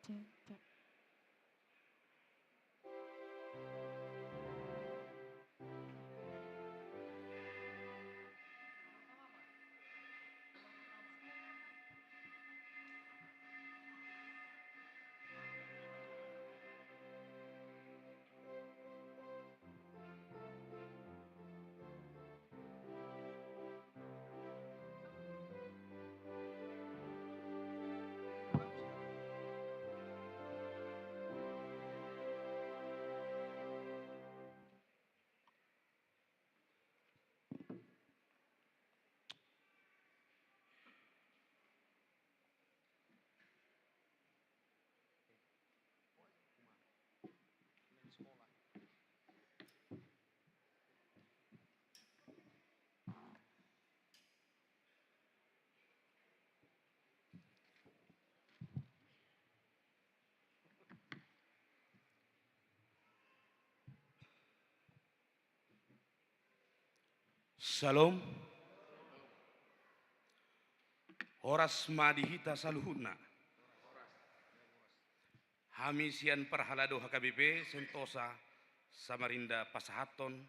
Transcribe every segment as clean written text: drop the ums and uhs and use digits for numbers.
Cek, cek. Salom, horas madihita saluhuna. Hamisian perhalado HKBP Sentosa Samarinda Pasahaton.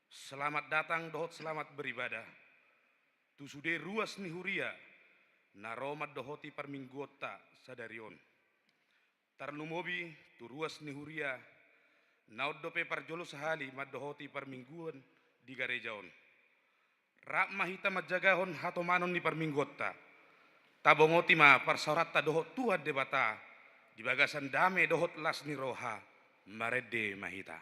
Selamat datang dohot selamat beribadah. Tusude ruas nihuria naromat dohoti perminggota sadarion. Tarlumobi tu ruas nihuria naud dope parjolo sahali madohoti permingguan di garejaon. Rak mahita majagahon hatomanon ni perminggota. Tabongoti ma parsauratta dohot tuad debata. Di bagasan dame dohot las ni roha. Marede mahita.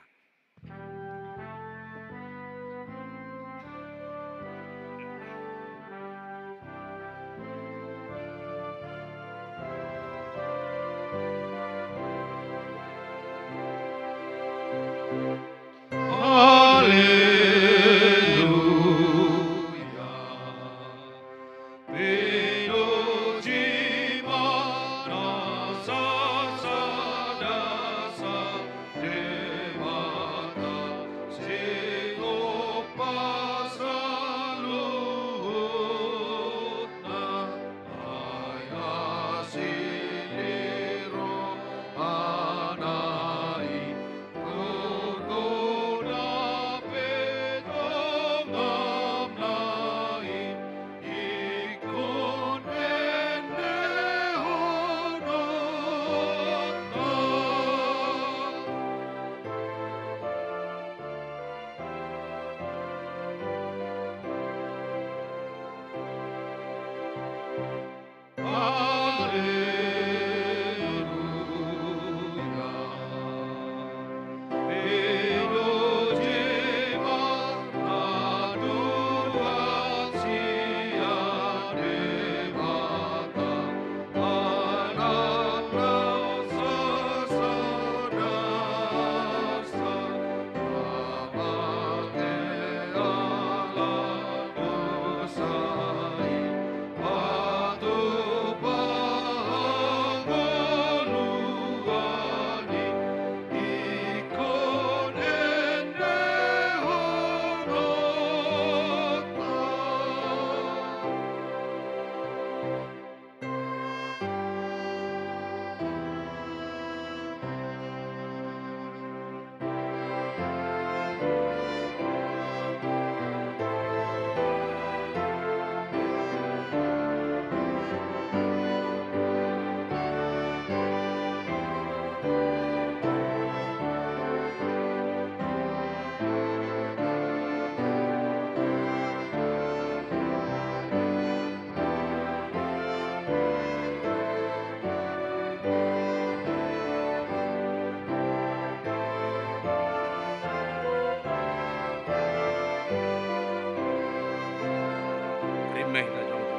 Rimeh ta jongko.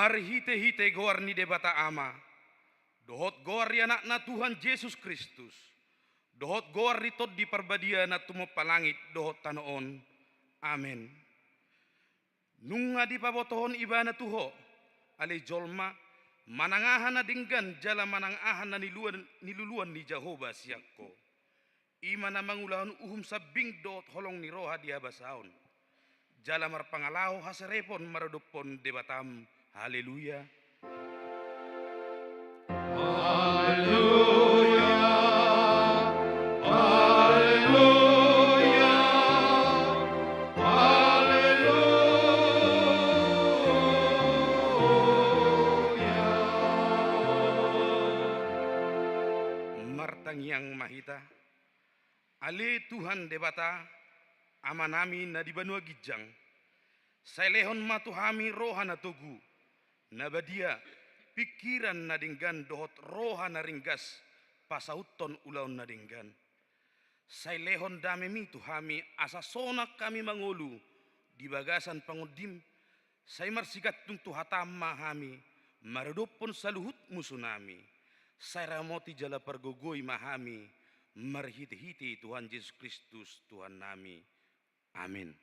marhite-hite goar ni debata ama, dohot goar ri anakna Tuhan Yesus Kristus, dohot goar ri tod di parbadia na tumopalangit dohot tanoon. Amen. Nunga di pabotohon ibana tuho, ale jolma, manangahan na dinggan jala manangahan na niluluan ni Jehovah siyakko. Ima na mangulahon uhum sabing dohot holong ni roha di abasaon. Jala marpangalaho haserepon maradupon debatam. Haleluya. Haleluya. Haleluya. Haleluya. Martangyang mahita, ale Tuhan debata, amanami na di banua gijang, sailehon matuhami roha na tugu, nabadia pikiran na dinggan dohot roha na ringgas, pasauton ulaon na dinggan. Sailehon dame mi tuhami asa sonak kami mangulu, di bagasan pangudim, say marsikat tung tuhatam mahami, maradopon saluhut musunami. Say ramoti jala pergogoy mahami, marhiti-hiti Tuhan Yesus Kristus Tuhan nami. Amin.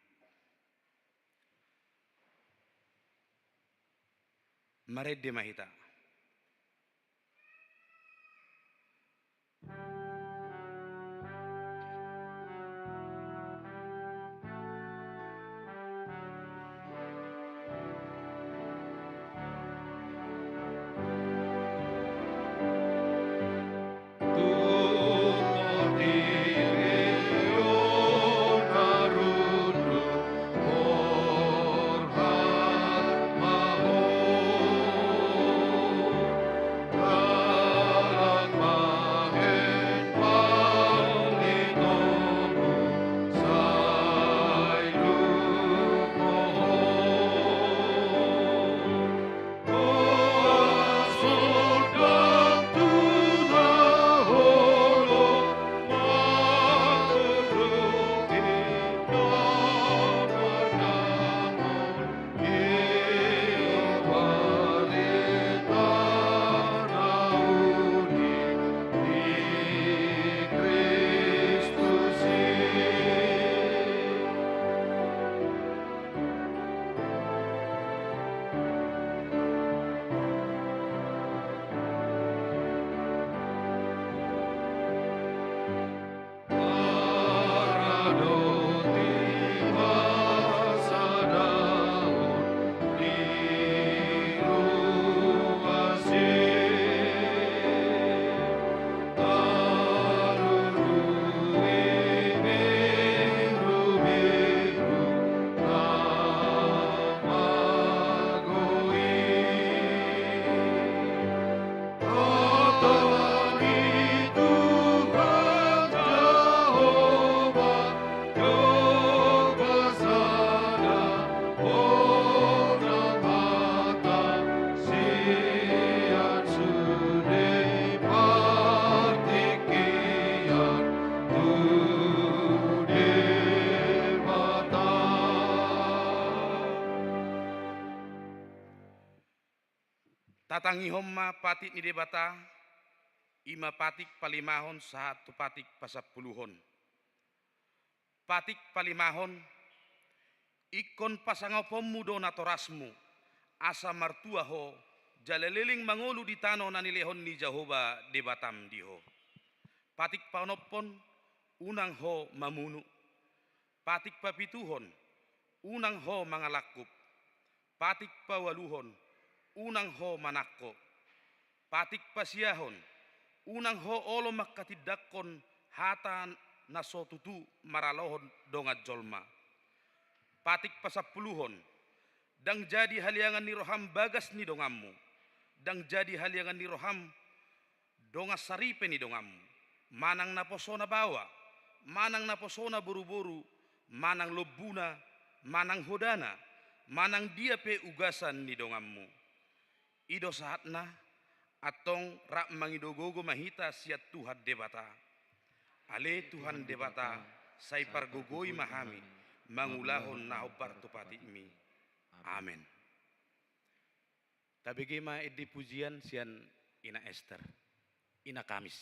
Marede mahita. Tatangi homma patik ni debata, ima patik palimahon satu patik pasapuluhon. Patik palimahon, ikon pasangopom mudo na torasmu, asa martua ho, jaleliling mangulu di tano na nilehon ni Jehovah debatam diho. Patik panopon, unang ho mamunu. Patik papituhon, unang ho mangalakup. Patik pawaluhon, unang ho manakko. Patik pasiyahon, unang ho olo makatidakon hatan na sotutu maralohon dongat jolma. Patik pasapuluhon, dang jadi haliangan ni roham bagas ni dongammu. Dang jadi haliangan ni roham dongas saripe ni dongammu. Manang naposona bawa, manang naposona buru-buru, manang lobuna, manang hodana, manang dia pe ugasan ni dongammu. Ido saatna atong rak mangidogogo mahita siat Tuhan debata. Ale Tuhan debata say pargogoi mahami mangulahon na obar tupati mi. Amen. Tabegema edi pujian sian ina Esther, ina Kamis.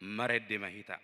Maredde Mahita.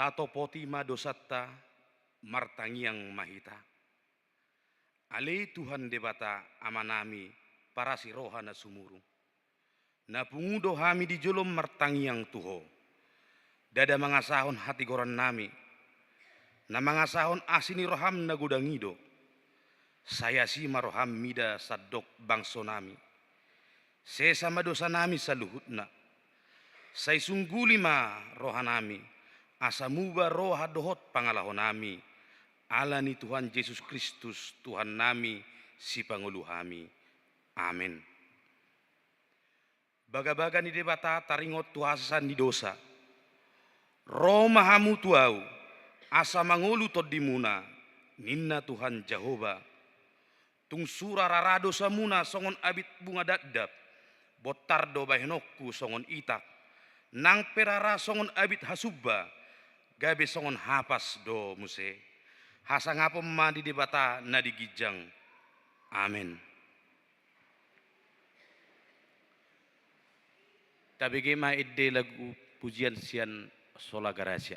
Tato poti madosatta martangiang mahita. Ale Tuhan debata amanami para si rohana sumuru. Na pungudo hami di jolom martangiang tuho. Dada mangasahon hati goran nami. Na mangasahon asini roham na gudangido. Saya si maroham mida sadok bangso nami. Sesama dosa nami saluhutna. Say sungguli ma rohanami. Asamuba roha dohot pangalahon nami. Ala ni Tuhan Yesus Kristus Tuhan nami si panguluhami. Amin. Baga-baga ni debata taringot tuhasan di dosa. Roma hamu tuau asa mangulu tod dimuna ninna Tuhan Jehovah. Tung sura rarado samuna songon abit bunga dadap. Botardo bahenokku songon itak. Nang perara songon abit hasubba. Gabe songon hapas do muse. Hasangapom mandi debata na digijang. Amin. Tabige ma idde lagu pujian sian sola garasya.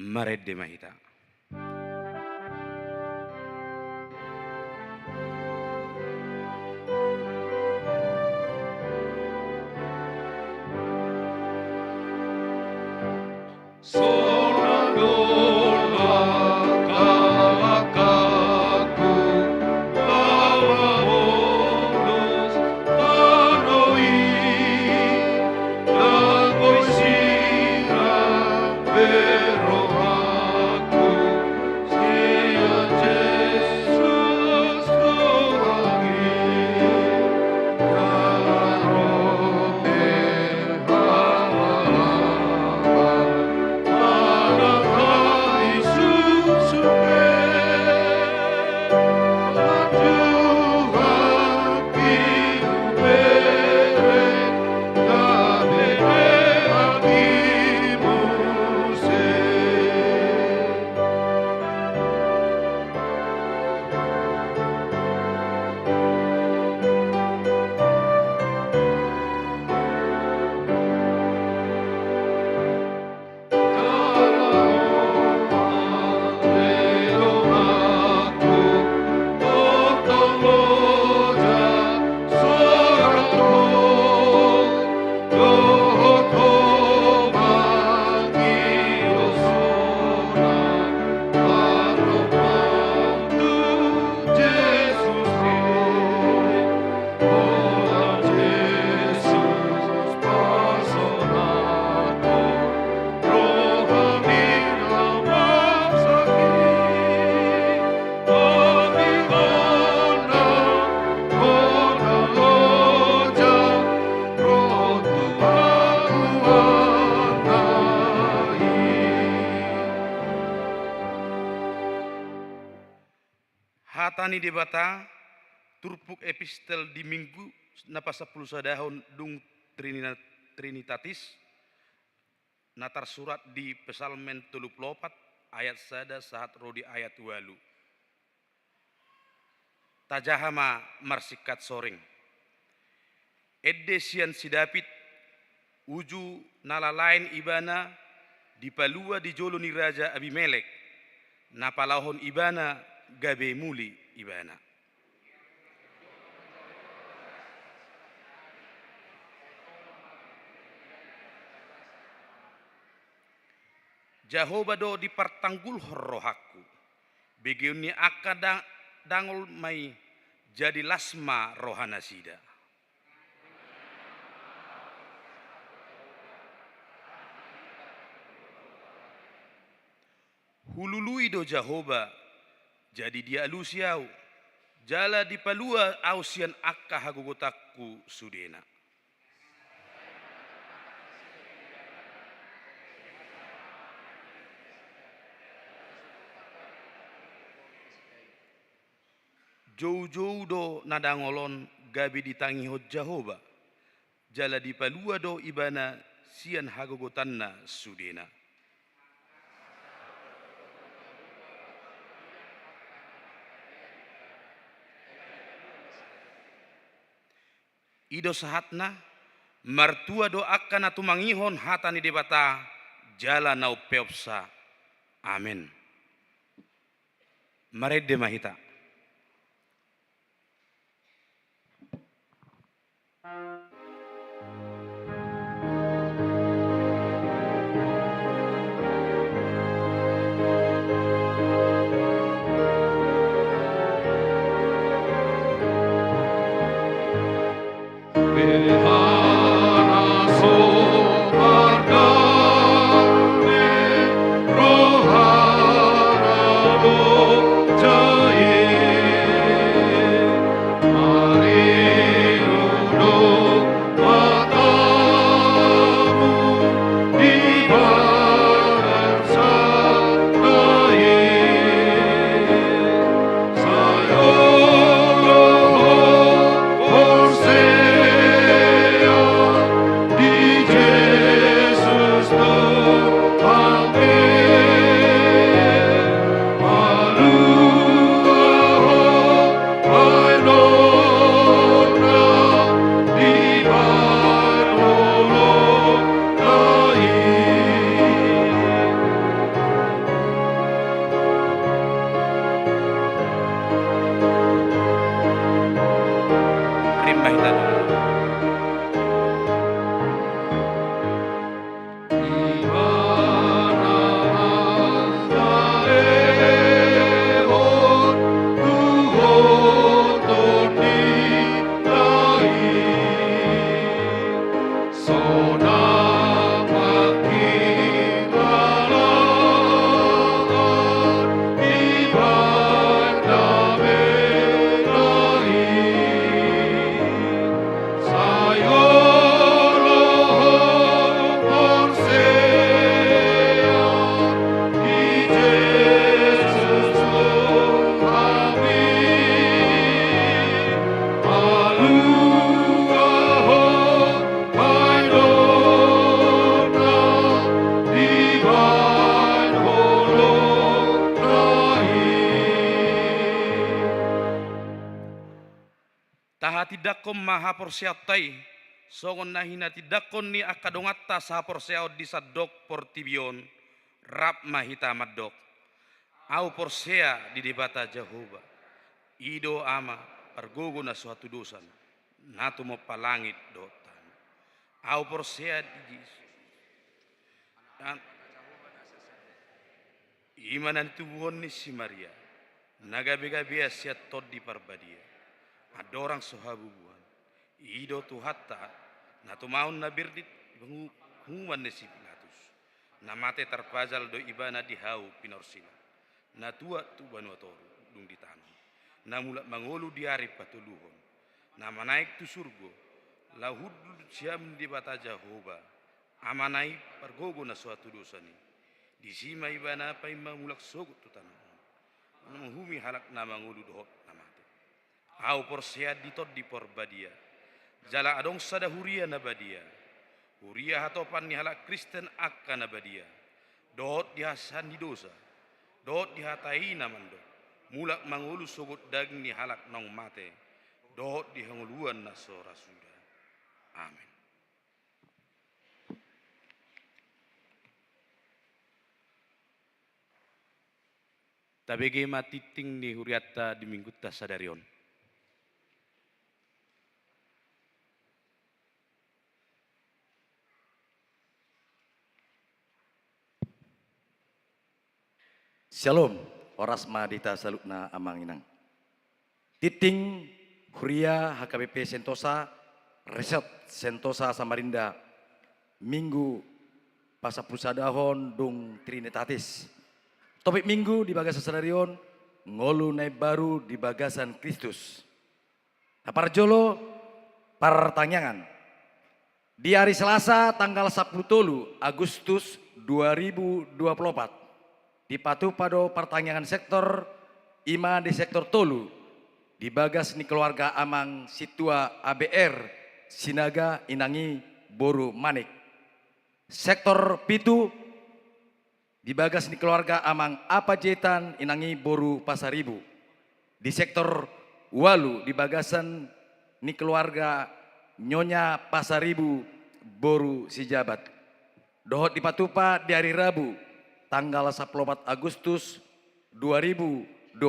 Maredde Mahita. Hatani debata turpuk epistel di minggu napa 10 sadahun dung Trinitatis natar surat di Pesalmen 34 ayat sada saat rodi ayat walu. Tajahama marsikat soring. Edde sian sidapit uju nala lain ibana dipalua di joloni raja Abimelek napalahon ibana gabe muli ibana. Jahoba do dipertanggul rohaku. Begini akada dangol mai jadi lasma rohana sida. Hulului do Jahoba jadi dia alusiau. Jala dipalua ausian akka hagogotakku sudena. Jauh-jauh do nadangolon gabi ditangi hot Jahoba. Jala dipalua do ibana sian hagogotanna sudena. Ido sahatna martua do akan atu mangihon hatani debata jala nau peopsa. Amin. Maredde Mahita. taha tidakkom maha porsiatai songon nahina tidakon ni akadongatta saha porsiaot di sadok portibion rap mahita madok au porsea di debata Jehovah ido ama pargogo na suatu dosan natu mo palangit dotan au porsea di imanan tubuhon ni si Maria nagabe-gabe siat tod di parbadia adorang sohabubuan ido tu hatta na tumaun na birdit human ni si Pilatus na mate terpazal do ibana di hau pinorsina na tua tu banuatoru dung di tanah na mulak mangolu di ari patuluhon na manaik tu surgo lahud siam di bata Jehovah amanai pargogo na suatu dosa ni di sima ibana pa mulak sogut tu tanah menghumi halak na mangolu dohot na mate au porseat ditod di porbadia jala adong sada huria na badia huria hatopan ni halak Kristen akka na badia dohot dihasan di dosa dohot dihatai namando mulak mangulu sogut daging ni halak nong mate dohot dihanguluan na sora sudah amin. Tabege matiting ni huriata di mingguta sadarion. Shalom, oras madita salutna amang inang. Titing Huria HKBP Sentosa, Resort Sentosa Samarinda, Minggu Pasapusadahon Dung Trinitatis. Topik minggu di bagasan sadarion, ngolu naik baru di bagasan Kristus. Aparjolo pertanyaan. Di hari Selasa tanggal 10 Agustus 2024. Di patu pado pertanyaan sektor ima di sektor tolu. Di bagas ni keluarga amang situa ABR Sinaga Inangi Boru Manik. Sektor pitu di bagas ni keluarga amang apa jetan Inangi Boru Pasaribu. Di sektor walu di bagasan ni keluarga Nyonya Pasaribu Boru Sijabat. Dohot di Patupa di hari Rabu tanggal 14 Agustus 2024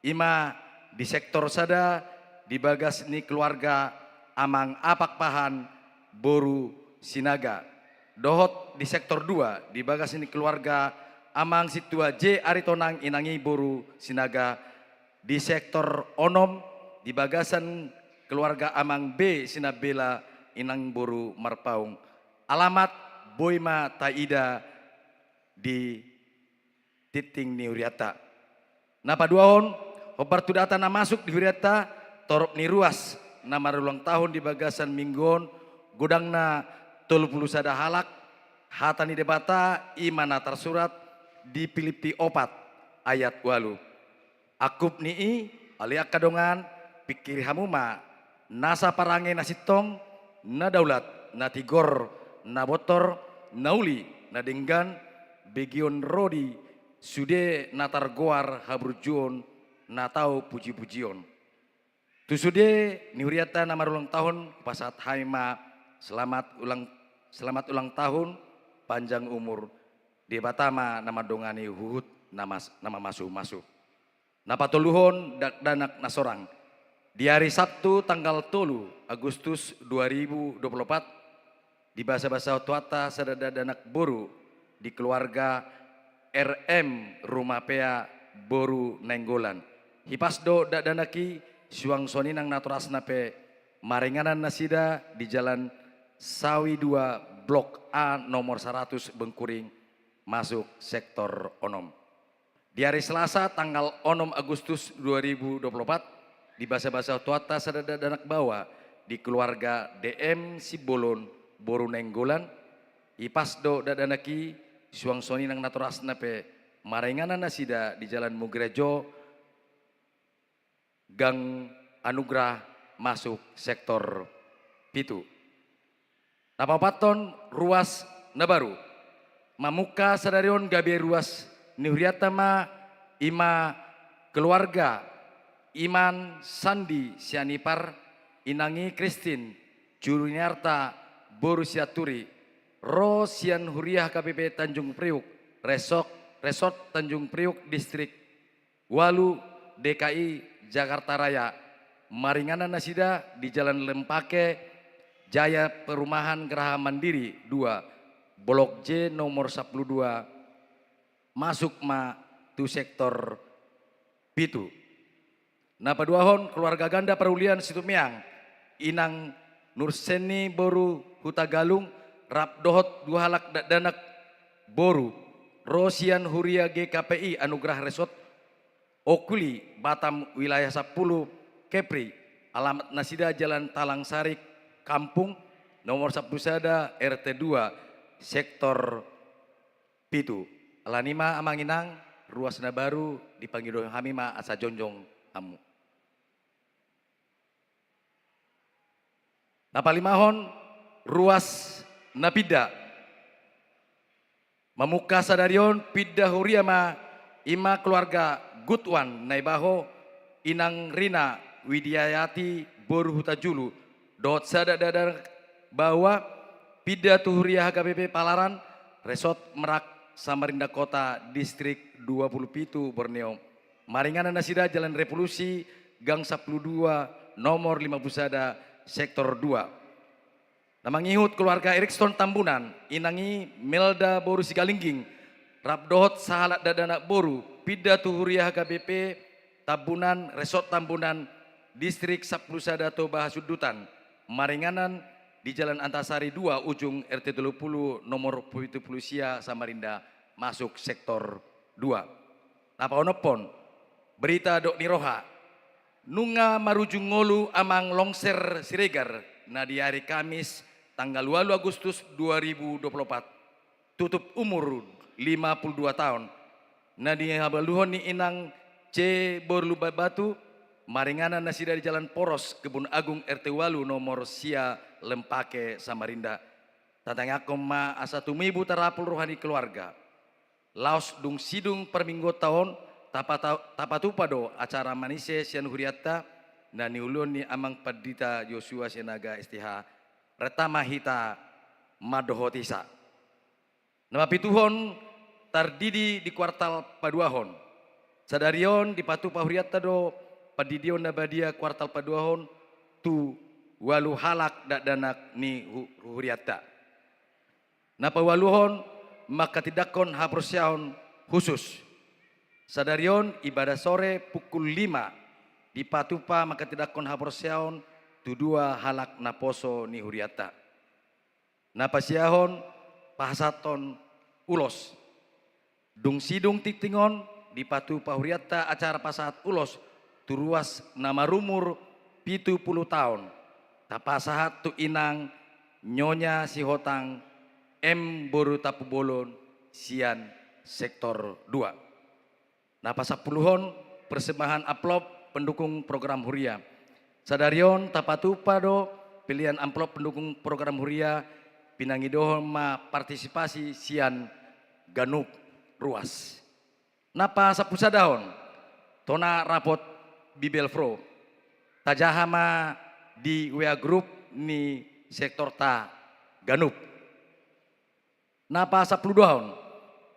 ima di sektor sada di bagas ni keluarga amang apak pahan Boru Sinaga. Dohot di sektor 2 di bagas ini keluarga amang situa J Aritonang Inangi Boru Sinaga. Di sektor onom di bagasan keluarga amang B Sinabela Inang Boru Marpaung. Alamat Boima Taida di titing ni Huriata. Napa duahon obar tu data na masuk di Huriata torop ni ruas nama ulang tahun di bagasan minggon gudangna 30 sada halak hatani debata imana tersurat di Filipi 4 ayat 8. Akub nii aliak kadongan pikir hamuma nasa parange nasitong na daulat na tigor na botor nauli na denggan begion rodi sude na targoar haburjuon na tau puji-pujion. Tusude ni Huriata nama ulang tahun pasat haima selamat ulang tahun panjang umur di Batama nama dongani huhut nama masuk. Napa toluhon danak nasorang. Di hari Sabtu tanggal 3 Agustus 2024 di bahasa-bahasa tuata sadada danak boru di keluarga RM Rumah Pea Boru Nenggolan. Hipasdo dadanaki suang soninang naturasna pe maringanan nasida di jalan Sawi 2 Blok A nomor 100 Bengkuring masuk sektor onom. Di hari Selasa tanggal 6 Agustus 2024 di bahasa-bahasa tuata sadada danak bawa di keluarga DM Sibolon Boru Nenggolan. Ipasdo dadanaki suang soninang naturasna pe maringanan nasida di jalan Mugrejo Gang Anugrah masuk sektor pitu. Napapaton ruas nabaru mamuka sadarion gabe ruas ni Huriata ma ima keluarga Iman Sandi Sianipar, Inangi Kristin Juruniarta Boru Siaturi, Ro Sian Huriah KPP Tanjung Priuk, Resort Tanjung Priuk Distrik Walu DKI Jakarta Raya, Maringanan Nasida di Jalan Lempake Jaya Perumahan Geraha Mandiri 2, Blok J nomor 12, masuk ma tu sektor pitu. Napa duahon keluarga ganda Perulian Situmiang, Inang Nurseni Boru Hutagalung, Rap Dohot Duhalak Danak Boru, Rosian Huria GKPI Anugerah Resort, Okuli Batam wilayah 10 Kepri, alamat Nasida Jalan Talang Sari Kampung nomor 1 Sada RT 2 sektor pitu. Alanima Amanginang Ruasna Baru dipanggil Hamima Asa Jonjong Hamu. Napalimahon ruas napida Mamuka Sadarion Pidda Huriama Ima keluarga Gutwan Naibaho Inang Rina Widiayati Boru Hutajulu Dot Sada Dadar Bawa Pidda Tuhuria HKBP Palaran Resort Merak Samarinda Kota Distrik 27 Borneo, Maringanan Nasida Jalan Revolusi Gang 12 nomor 5 Busada sektor 2. Nama ngihut keluarga Erikson Tambunan, Inangi Melda Boru Sigalingging, Rabdohot Sahalat Dadana Boru, Pidda Tuhuria HKBP Tambunan Resort Tambunan Distrik 10 Sada Toba Sudutan, Maringanan di Jalan Antasari 2 ujung RT 20 nomor 70 Sia Samarinda masuk sektor 2. Napa onopon berita dok niroha nunga marujung ngolu amang longser Siregar na di hari Kamis tanggal 8 Agustus 2024 tutup umur 52 tahun na di habaluhon ni Inang C Borlu Batu Maringanan Nasida di Jalan Poros Kebun Agung RT Walu nomor Sia Lempake Samarinda. Tatang akom ma asa tumibu tarapul rohani keluarga. Laos dung sidung per minggu tahun tapatupado acara manise sian huriatta na niulun ni amang padita Yosua Senaga STH retama hita madohotisa. Nama pituhon tardidi di kuartal paduahon. Sadarion di patupa huriatta do padidion nabadia kuartal paduahon tu walu halak danak ni huriatta. Napa waluhon maka tidakon haprosyaon khusus. Sadarion ibadah sore pukul 5 di patupa maka tidakon haprosyaon tu 2 halak naposo ni huriatta. Napa siahon pahasaton ulos. Dung sidung tiktingon di patupa huriatta acara pasahat ulos tu ruas nama rumur 70 tahun. Tapasahat tu Inang Nyonya Sihotang M Boru Tapu Bolon Sian sektor 2. Napa sapuluhon persembahan amplop pendukung program Huria. Sadarion tapatupa do pilihan amplop pendukung program Huria pinangidohon ma partisipasi Sian Ganup ruas. Napa sapusadahon tona rapot Bibelfro tajahama di WA Group ni sektor ta Ganup. Napa 10 tahun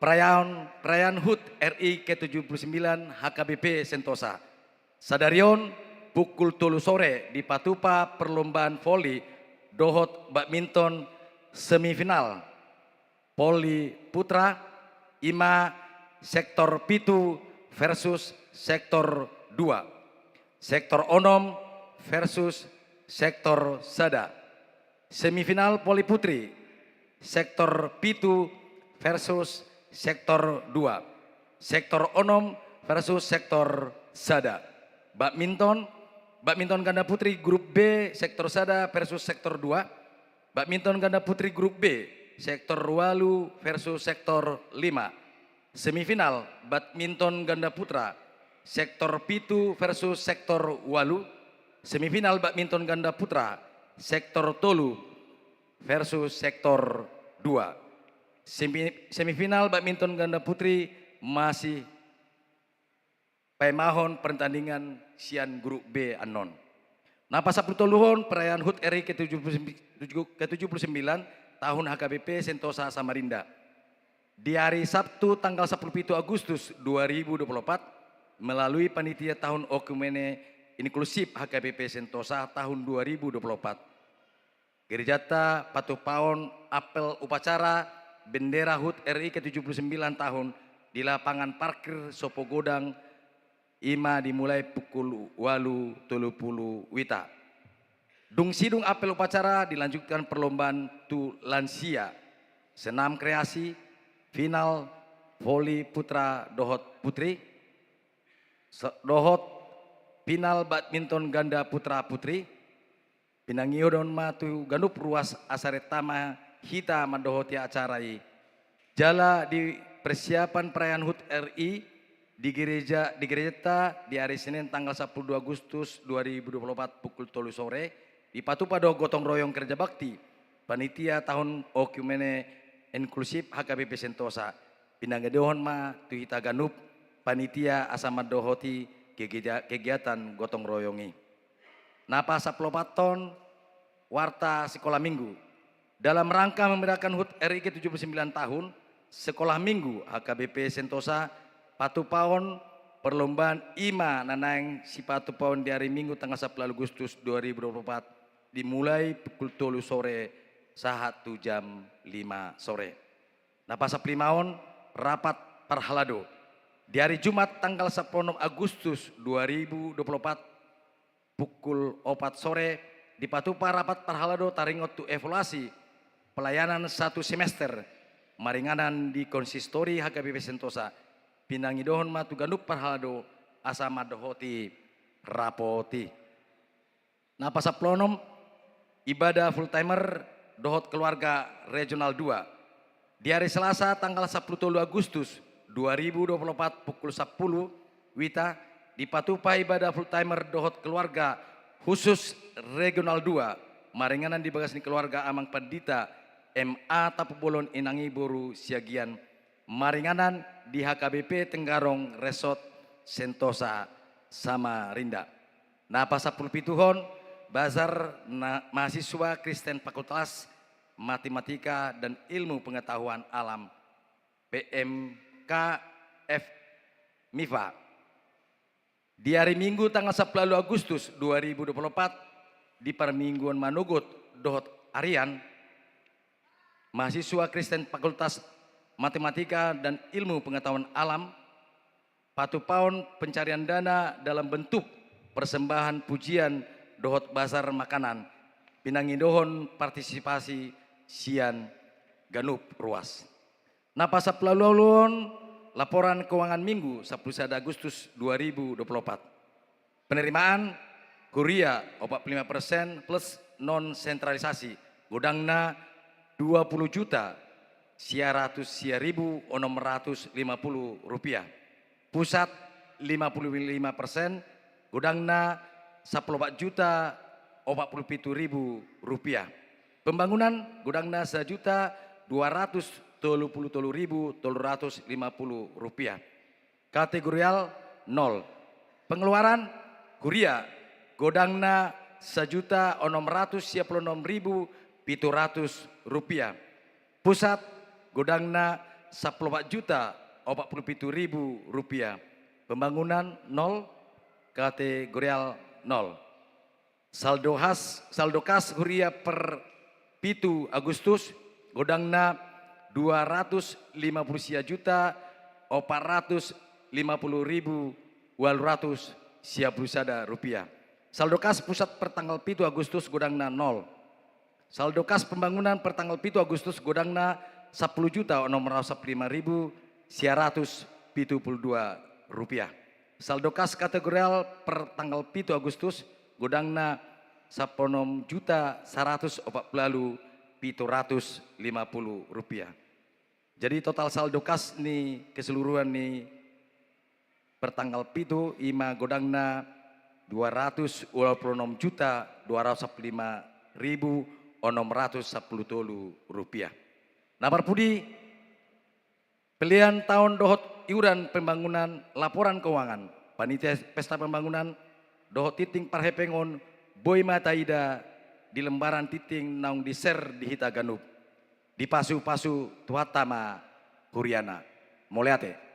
perayaan HUT RI ke-79 HKBP Sentosa. Sadarion pukul 3 sore di patupa perlombaan voli dohot badminton semifinal Poli Putra Ima sektor pitu versus sektor 2. Sektor onom versus sektor sada. Semifinal Poli Putri sektor pitu versus sektor 2. Sektor onom versus sektor sada. Badminton ganda putri grup B sektor sada versus sektor 2. Badminton ganda putri grup B sektor walu versus sektor 5. Semifinal badminton ganda putra sektor pitu versus sektor walu. Semifinal badminton ganda putra sektor tolu versus sektor 2. Semifinal badminton ganda putri masih pemahon pertandingan sian grup B anon. Nah pas 10 tahun perayaan HUT RI ke-79 tahun HKBP Sentosa Samarinda. Di hari Sabtu tanggal 17 Agustus 2024 melalui panitia tahun Okumene Inklusif HKBP Sentosa tahun 2024. Gerejata patuh paon apel upacara bendera HUT RI ke-79 tahun di lapangan parkir Sopo Godang Ima dimulai pukul 8.30 wita. Dung sidung apel upacara dilanjutkan perlombaan tu lansia, senam kreasi, final voli putra dohot putri, dohot final badminton ganda putra putri, pinangiodon matu ganup ruas asaretama hita madohoti acarai. Jala di persiapan perayaan HUT RI di gereja di hari Senin tanggal 12 Agustus 2024 pukul 3 sore di Patupado Gotong Royong Kerja Bakti panitia tahun Okumene Inklusif HKBP Sentosa pinangadohon ma tuhita ganup panitia asamad dohoti kegiatan gotong royongi. Napa saplopaton warta sekolah minggu dalam rangka memeriahkan HUT RI ke-79 tahun sekolah minggu HKBP Sentosa Patupaon perlombaan IMA nanang si Patupaon di hari Minggu tanggal 10 Agustus 2024 dimulai pukul 3 sore saat 1 jam 5 sore. Nah pas Primaon rapat parhalado di hari Jumat tanggal 10 Agustus 2024 pukul 4 sore di Patupa rapat parhalado taringot tu evaluasi pelayanan 1 semester maringanan di konsistori HKBP Sentosa pinangidohon matu ganup parhalado asama dohoti rapoti. Nah pasaplonom ibadah full timer dohot keluarga regional 2 di hari Selasa tanggal 10 Agustus 2024 pukul 10 wita di Patupa ibadah full timer dohot keluarga khusus regional 2 maringanan di bagasni keluarga Amang Pandita MA Tapubolon Inangi Boru Siagian maringanan di HKBP Tenggarong Resort Sentosa Samarinda. Nah pas 10 pituhon bazar mahasiswa Kristen Fakultas Matematika dan Ilmu Pengetahuan Alam PMKF MIFA. Di hari Minggu tanggal 10 Agustus 2024 di Permingguan Manugut Dohot Arian mahasiswa Kristen Fakultas Matematika dan Ilmu Pengetahuan Alam Patupaon pencarian dana dalam bentuk persembahan pujian dohot bazar makanan pinangidohon partisipasi sian ganup ruas. Nah pas pelalulun laporan keuangan minggu 11 Agustus 2024 penerimaan kuria 45% plus non sentralisasi godangna 20 juta Rp100.650 rupiah. Pusat 55%, godangna 14 juta 47.000 rupiah. Pembangunan godangna 1.233.350 rupiah. Kategorial 0. Pengeluaran kuria godangna 1.696.700 rupiah. Pusat godangna 14 juta 47.000 rupiah. Pembangunan 0, kategorial 0. Saldo kas huria per 7 Agustus godangna 250 juta 450.800 rupiah. Saldo kas pusat per tanggal 7 Agustus godangna 0. Saldo kas pembangunan per tanggal 7 Agustus godangna 10.695.172 rupiah. Saldo kas kategorial per tanggal 7 Agustus godangna 10.140.750 rupiah. Jadi total saldo kas nih keseluruhan nih per tanggal 7 ima godangna 226.215.610 rupiah. Nomor pudi pilihan tahun dohot iuran pembangunan laporan keuangan panitia pesta pembangunan doho titing parhepengon boy mataida di lembaran titing naung di ser di hita ganup di pasu-pasu tuhatama Huriana moleate.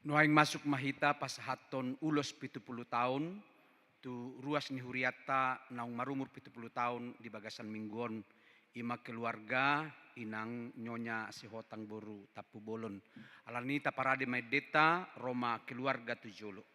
Nuaing masuk mahita pasahaton ulos 70 tahun, tu ruas ni huriata naung marumur 70 tahun di bagasan mingguon ima keluarga inang nyonya sihotang boru tapu bolon. Alanita parade medeta Roma keluarga tujolo.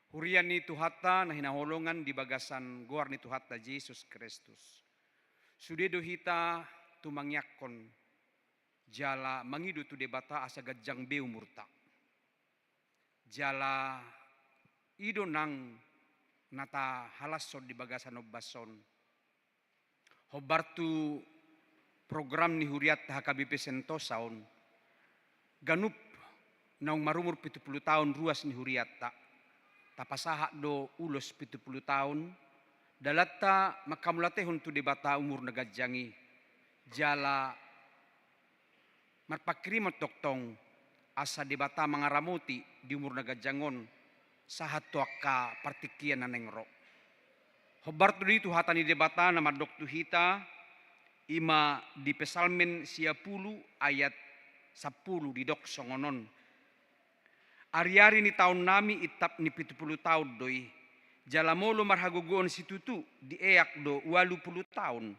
Hurian ni Tuhata na hinaholongan di bagasan guar ni Tuhata Jesus Kristus. Sudedo hita tumangyakon jala mangidu tu debata asa gajang beu murta. Jala ido nang nata halasod di bagasan obason. Hobartu program ni Huriat HKBP Sentosaon ganup naung marumur 70 tahun ruas ni Huriat ta. Tapasaha do ulos 70 tahun dalata makamulatehon tu debata umur nagajangi jala marpakrimot doktong asa debata mangaramuti di umur nagajangon sahat tuaka partikian nanengro. Hobar tu itu hatani debata nama doktu hita ima di pesalmen 10 ayat 10 di dok songonon. Ari-ari ni tahun nami itap ni 70 tahun doi. Jalamolo marhagugon situtu di eak do 80 tahun.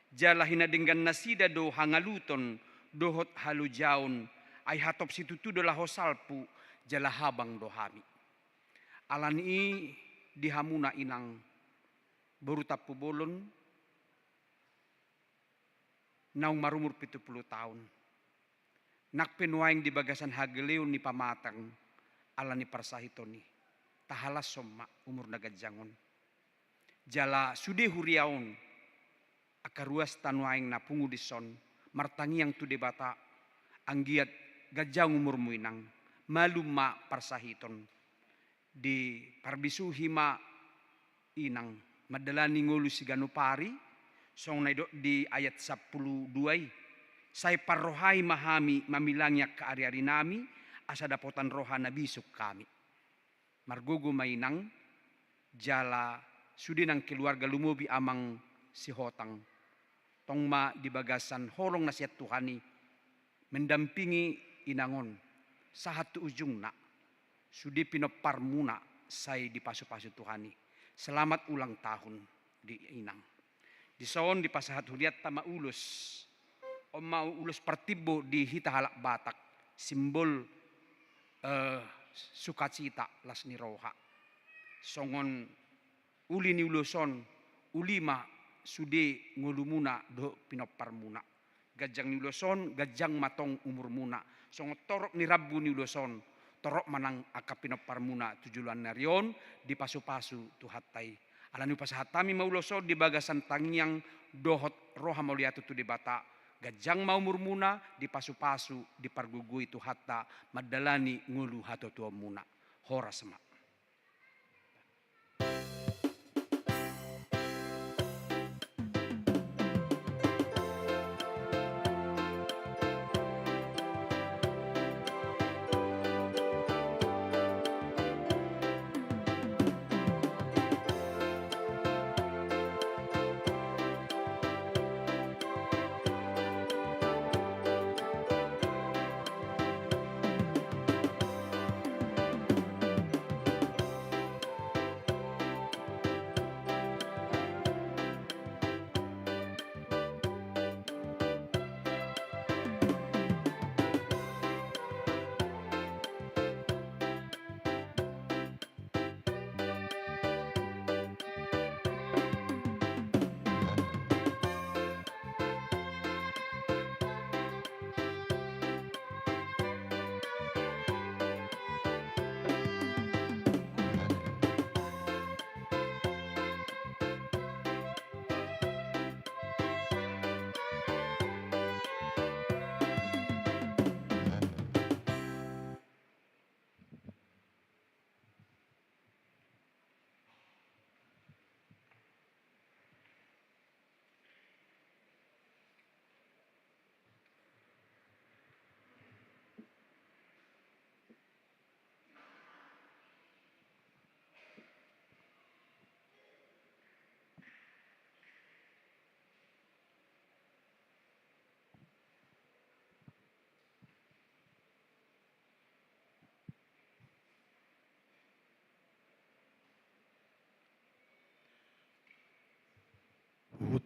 Jala hinadenggan nasida do hangaluton dohot halujaun. Ay hatop situtu do lahosalpu jala habang do hami. Alani dihamuna inang baru tapu bolon. Naung marumur 70 tahun. Nak penuaing di bagasan hageleon ni pamatang. Alani parsahitoni tahalas somma umur nagajangon jala sude huriaon akaruas tanuaing na pungu dison martangiang tu debata anggiat gajang umur muinang maluma parsahiton di parbisu hima inang madalani ngulu sigano pari song naido di ayat 12 say parrohai mahami mamilangnya ke ari-ari nami asa dapotan rohana bisuk kami. Margugu mainang jala sudinang keluarga lumubi amang si hotang. Tongma di bagasan holong nasihat Tuhani mendampingi inangon sahat tu ujung nak sudi pinopar muna say di pasu-pasu Tuhani. Selamat ulang tahun di inang. Di soon di pasahat huliat tama ulus. Oma ulus partibo di hita halak batak simbol sukacita las ni roha songon uli ni uluson ulima sude ngulumuna do pinopar muna gajang ni uluson gajang matong umur muna songon torok ni rabu ni uluson torok manang akapinopar muna tujulan narion di pasu-pasu tuhatai alani pasahatami mauloson di bagasan tangiang dohot roha mauliatu tu debata gajang mau murmuna di pasu-pasu di pargugui tu hatta madalani ngulu hato tua muna hora semak.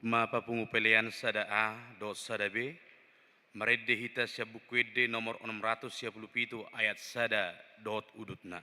Mapa pengupelian sada A dot sada B, meredde hita bukwede nomor 617 ayat sada dot udutna.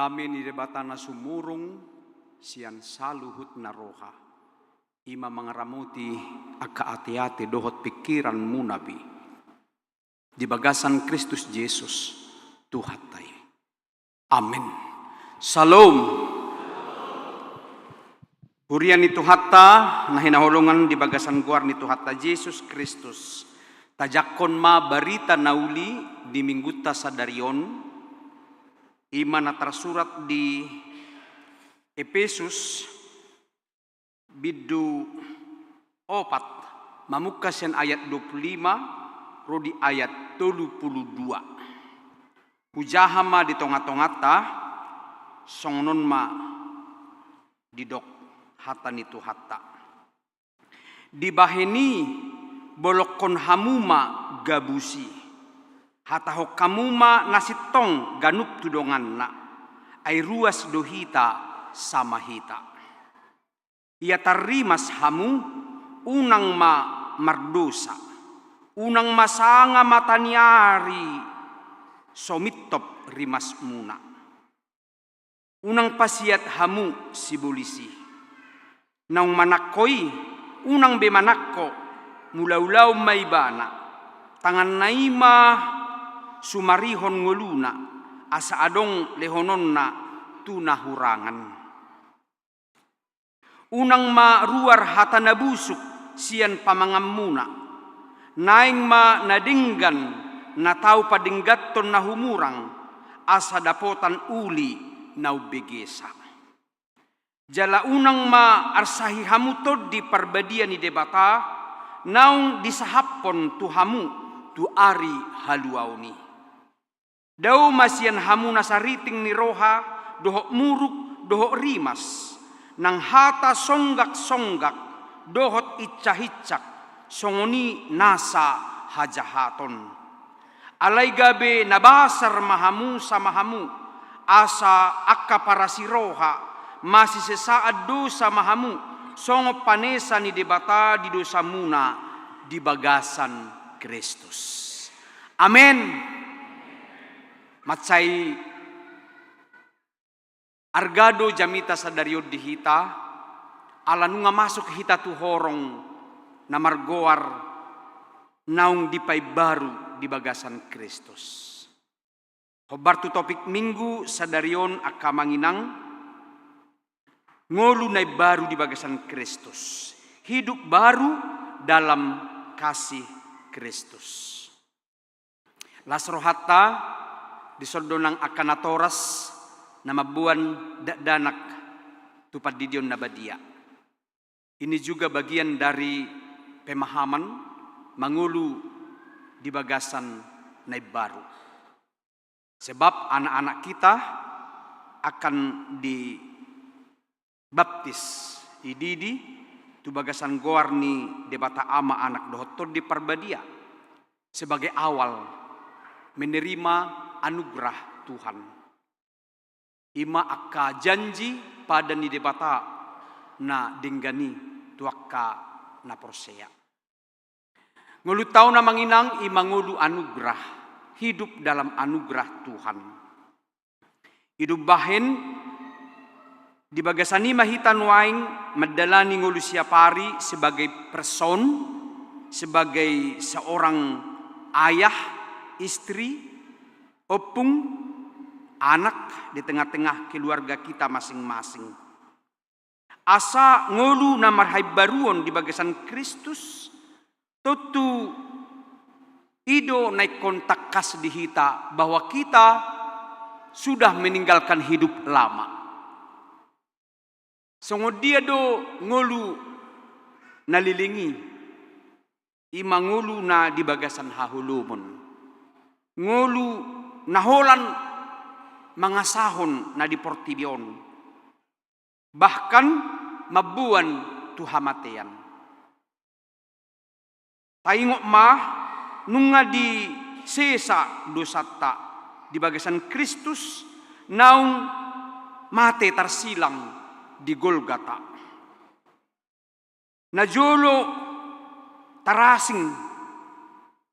Dami ni debatana sumurung sian saluhut na roha. Ima mangaramuti aka ati-ati dohot pikiran munabi. Di bagasan Kristus Yesus Tuhatay. Amin. Shalom. Hurian ni Tuhatta na hinahulungan di bagasan guar ni Tuhatta Yesus Kristus. Tajakon ma barita nauli di mingguta sa darion. Ima na tersurat di Efesus bidu 4 mamukas yan ayat 25 rodi ayat 32. Hujahama di tonga-tongata songnon ma didok hata ni Tuhatta. Di baheni bolokon hamuma gabusi. Hatahok kamuma nasitong ganup tudongan na ay ruas dohita sama hita. Ia tarimas hamu unang ma mardosa. Unang masanga matanyari somitop rimas muna. Unang pasiat hamu sibulisi. Nang manakkoy unang bemanakko mulaulaw may bana. Tangan naima sumarihon nguluna asa adong lehonon na tunahurangan. Unang maruar hata nabusuk siyan pamangamuna. Naing ma nadinggan na tao padinggaton na humurang asa dapotan uli na ubegesa. Jala unang ma arsahi hamutod di parbadian ni debata naung disahapon tu hamu tu ari haluauni. Daw masyan hamu nasariting ni roha dohok muruk dohok rimas nang hata songgak-songgak dohot itcah-itcak songoni nasa hajahaton. Alay gabe nabasar mahamu sa mahamu asa akka para si roha masih sesaat dosa mahamu songo panesa ni debata di dosa muna di bagasan Kristus. Amen. Matsay argado jamita sa dariod di hita alan nga masuk hita tu horong na margoar naung di pay baru di bagasan Kristus. Hobar tu topik minggu sa darion akamanginang ngolu na baru di bagasan Kristus. Hidup baru dalam kasih Kristus. Lasrohatta disordonang akanatoras na mabuan danak tupad didion na badia. Ini juga bagian dari pemahaman mangulu di bagasan na baru. Sebab anak-anak kita akan dibaptis ididi tu bagasan goar ni debata ama anak dohotor di parbadia sebagai awal menerima anugerah Tuhan. Ima akka janji pada ni debata na dinggani tuaka na porseya. Ngulu tau na manginang ima ngulu anugerah. Hidup dalam anugerah Tuhan. Hidup bahen di bagasani mahitan waing madalani ngulu siapari sebagai person, sebagai seorang ayah, istri, opung, anak di tengah-tengah keluarga kita masing-masing. Asa ngolu na marhay baruon di bagasan Kristus, tutu ido naik kontak kas di hita bahwa kita sudah meninggalkan hidup lama. Songo dia do ngolu nalilingi, ima ngolu na di bagasan hahulumon. Ngolu naholan mangasahon na di portibion. Bahkan mabuan tuhamatean. Taingok mah nunga di sesa dosata di bagasan Kristus naung mate tarsilang di Golgata. Najolo tarasing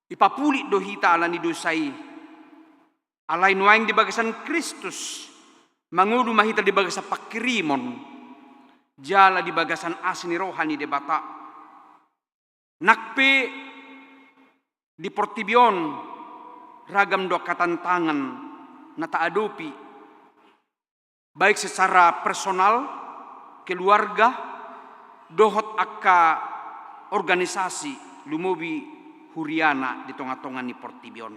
ipapuli dohita ala ni dosai. Alay nuaing di bagasan Kristus Mangudu mahita di bagasa pakirimon, jala di bagasan asni rohani de bata. Nakpe di portibion ragam do katantangan na taadopi, baik secara personal, keluarga, dohot akka organisasi lumobi huriana di tonga-tonga ni portibion.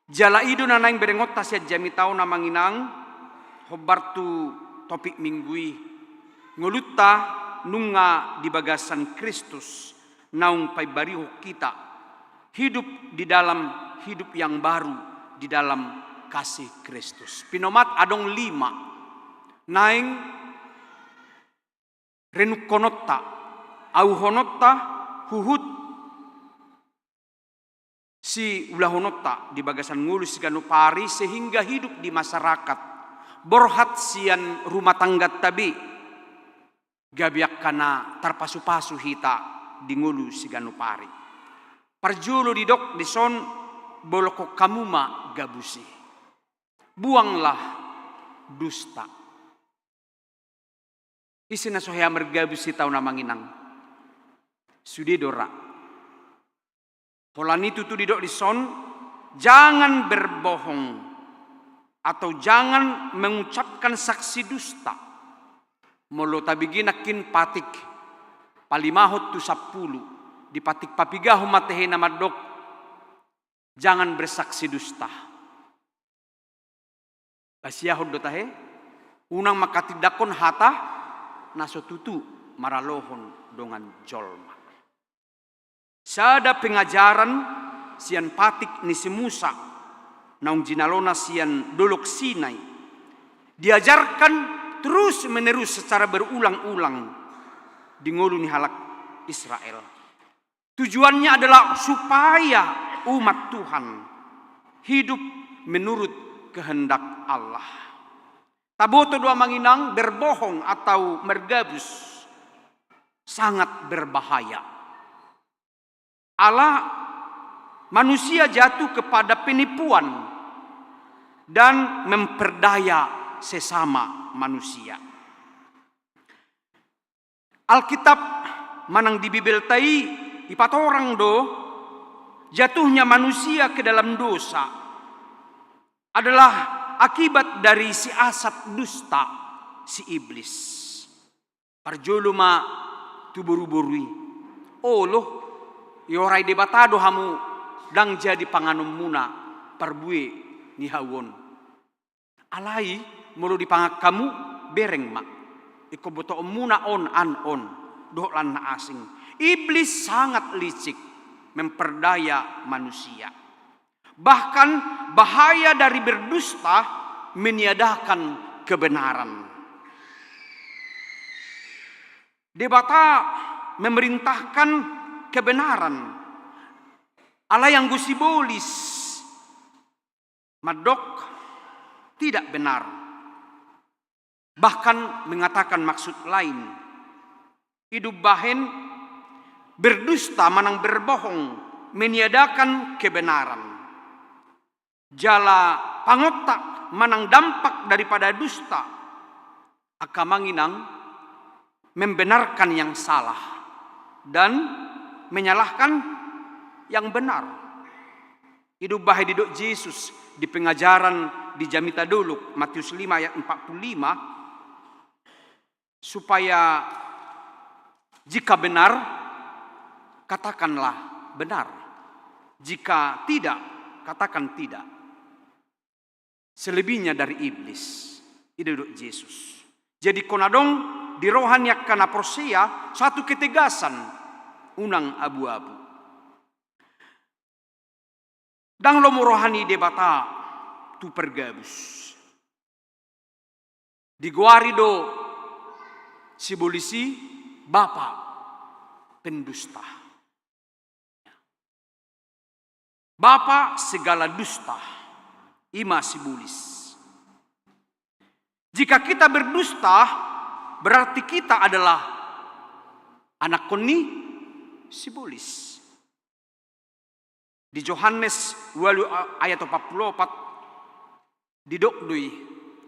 Jala idu nanaing berengot tasya jami tau na manginang hobartu topik minggui ngolutta nunga di bagasan Kristus naung pai bariho kita hidup di dalam hidup yang baru di dalam kasih Kristus. Pinomat adong 5 naing renukonotta auhonotta huhut si ulahonotta di bagasan ngulus ganupari sehingga hidup di masyarakat borhat sian rumah tangga tabi gabiak kana tarpasu-pasu hita di ngulus ganupari parjulu di dok di son boloko kamuma gabusi buanglah dusta isina sohya mergabusi tau namanginang sudidora. Polan itu tu didok di son, jangan berbohong atau jangan mengucapkan saksi dusta. Molo tabiginakin patik palimahot tu 10 di patik papigahu matehe nama dok. Jangan bersaksi dusta. Basiahod do tahe, unang makatidakon hata naso tutu maralohon dongan jolma. Sada pengajaran sian patik ni si Musa naung jinalona sian dolok Sinai diajarkan terus menerus secara berulang-ulang di ngulu ni halak Israel. Tujuannya adalah supaya umat Tuhan hidup menurut kehendak Allah. Taboto dua manginang berbohong atau mergabus sangat berbahaya. Allah manusia jatuh kepada penipuan dan memperdaya sesama manusia. Alkitab manang di Bibel tai ipatorang do jatuhnya manusia ke dalam dosa adalah akibat dari si asat dusta si iblis. Parjoluma tuburu-burui. Oh loh yorai debatado hamu dang jadi panganum muna parbue ni hawon. Alai mulu dipangak kamu bereng mak. Iko boto muna on doh lan na asing. Iblis sangat licik memperdaya manusia. Bahkan bahaya dari berdusta meniadakan kebenaran. Debata memerintahkan kebenaran. Allah yang gusibolis madok tidak benar. Bahkan mengatakan maksud lain. Hidup bahen berdusta manang berbohong meniadakan kebenaran. Jala pangotak manang dampak daripada dusta akamanginang membenarkan yang salah dan menyalahkan yang benar. Hidup bahai didok Yesus di pengajaran di Jamita Doluk Matius 5 ayat 45 supaya jika benar katakanlah benar, jika tidak katakan tidak. Selebihnya dari iblis didok Yesus. Jadi konadong di rohaniak kana prosia satu ketegasan unang abu-abu. Dang lomo rohani debata tu pergabus. Di guarido sibolisi bapa pendusta. Bapa segala dusta. Ima sibulis. Jika kita berdusta berarti kita adalah anak koni sibulis. Di Yohanes 8 ayat 44 didokdui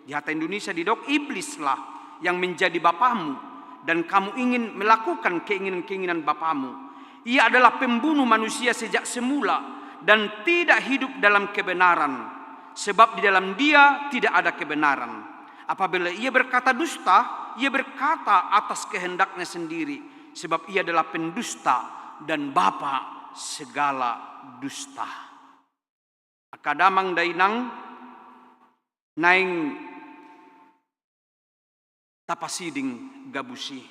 Di hata Indonesia didok, iblislah yang menjadi bapamu dan kamu ingin melakukan keinginan-keinginan bapamu. Ia adalah pembunuh manusia sejak semula dan tidak hidup dalam kebenaran, sebab di dalam dia tidak ada kebenaran. Apabila ia berkata dusta, ia berkata atas kehendaknya sendiri, sebab ia adalah pendusta dan bapa segala dusta. Akadamang dainang naing tapasiding gabusi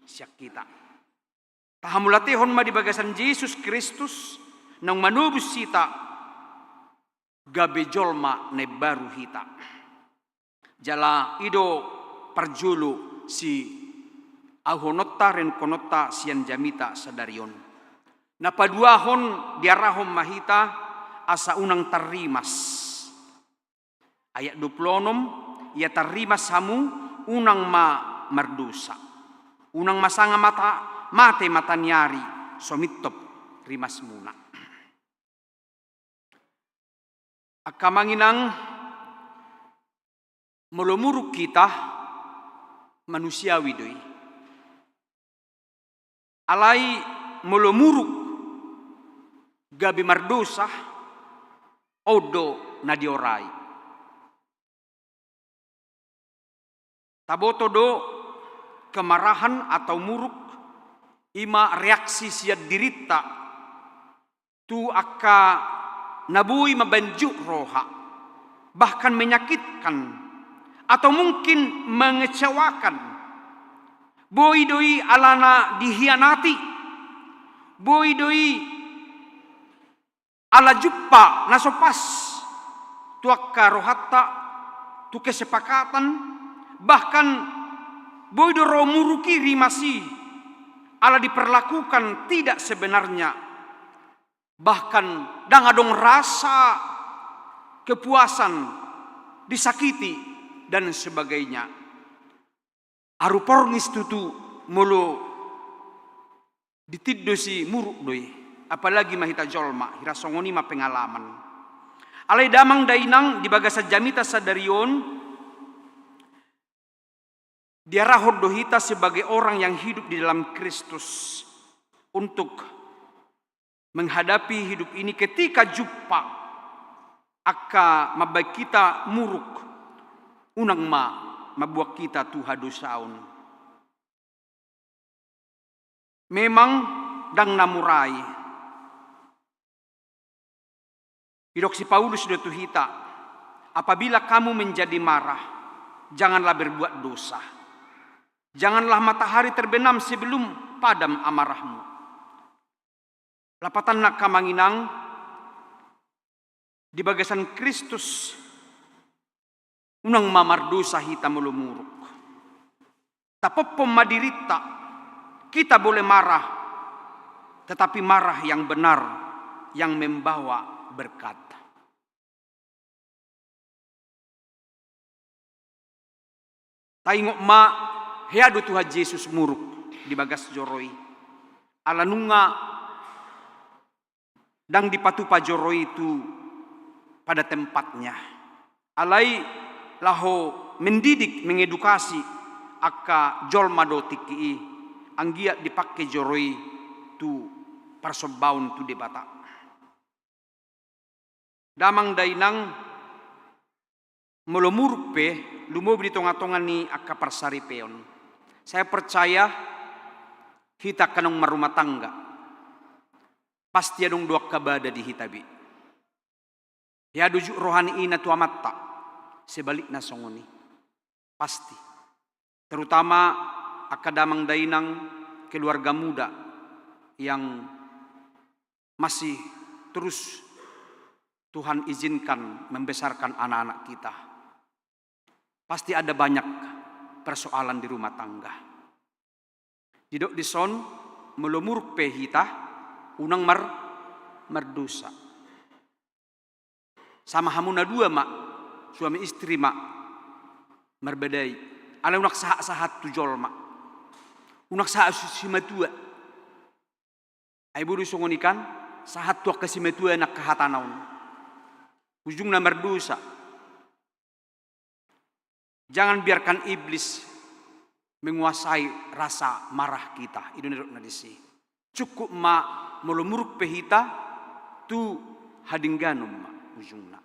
siak kita. Tahamulatihon ma di bagasan Yesus Kristus nang manubus sita gabe jolma ne baru hita. Jala ido parjulu si ahonotta ren konotta sian jamita sadarion. Napaduahon diarahom mahita asa unang tarimas. Ayat 26, ia tarimas hamu unang mardusa. Unang masanga mate matanyari somitop rimas muna. Akamanginang melumuruk kita manusiawi doi. Alai melumuruk gabi mardosa odo nadiorai. Taboto do kemarahan atau muruk ima reaksi siat dirita tu akka nabui mabanjuk roha, bahkan menyakitkan atau mungkin mengecewakan. Boy doi alana dihianati, boy doi ala juppa nasopas tu akka rohatta tu kesepakatan, bahkan boy do romuruki rimasi ala diperlakukan tidak sebenarnya, bahkan dangadong rasa kepuasan disakiti dan sebagainya. Aruporngis tutu mulu ditiddosi muruk doi, apalagi mahita jolma hirasongoni ma pengalaman. Alai damang dainang di bagasa jamita sadarion diarahor dohita sebagai orang yang hidup di dalam Kristus untuk menghadapi hidup ini ketika jumpa akka mabay kita muruk unang mabuak kita tuha dosaon. Memang dang namurai. Idok si Paulus do tuhita, apabila kamu menjadi marah, janganlah berbuat dosa. Janganlah matahari terbenam sebelum padam amarahmu. Lapatan nak kamanginang di bagasan Kristus unang mamardosa hita mulumuruk. Tapopom madirita, kita boleh marah, tetapi marah yang benar yang membawa berkat. Taingok ma heado Tuhan Yesus muruk di bagas joroi. Alanunga dang dipatupa joroi itu pada tempatnya. Alai laho mendidik, mengedukasi akka jolma do tiki anggia dipakai joroi tu parsobaun tu debata. Damang dainang melomuruk pe lumob di tonga-tonga ni akka parsari peon. Saya percaya kita kanong marumah tangga pasti adong dua kabada di hitabi. Ya dujuk rohani ina tu amatta sebalik na songoni pasti, terutama akadamang dainang keluarga muda yang masih terus Tuhan izinkan membesarkan anak-anak kita. Pasti ada banyak persoalan di rumah tangga. Didok dison melumur pehita unang merdosa. Sama hamuna dua mak, suami istri mak merbedai. Ala unak sahat tu jol mak. Unak sahat simatua. Ai buru songonikan sahat tu kasimatua nak kahatanaun. Ujung na merdosa. Jangan biarkan iblis menguasai rasa marah kita. Itu nirok nadisi. Cukup ma melumuruk pehita tu hadingganum ma ujungna.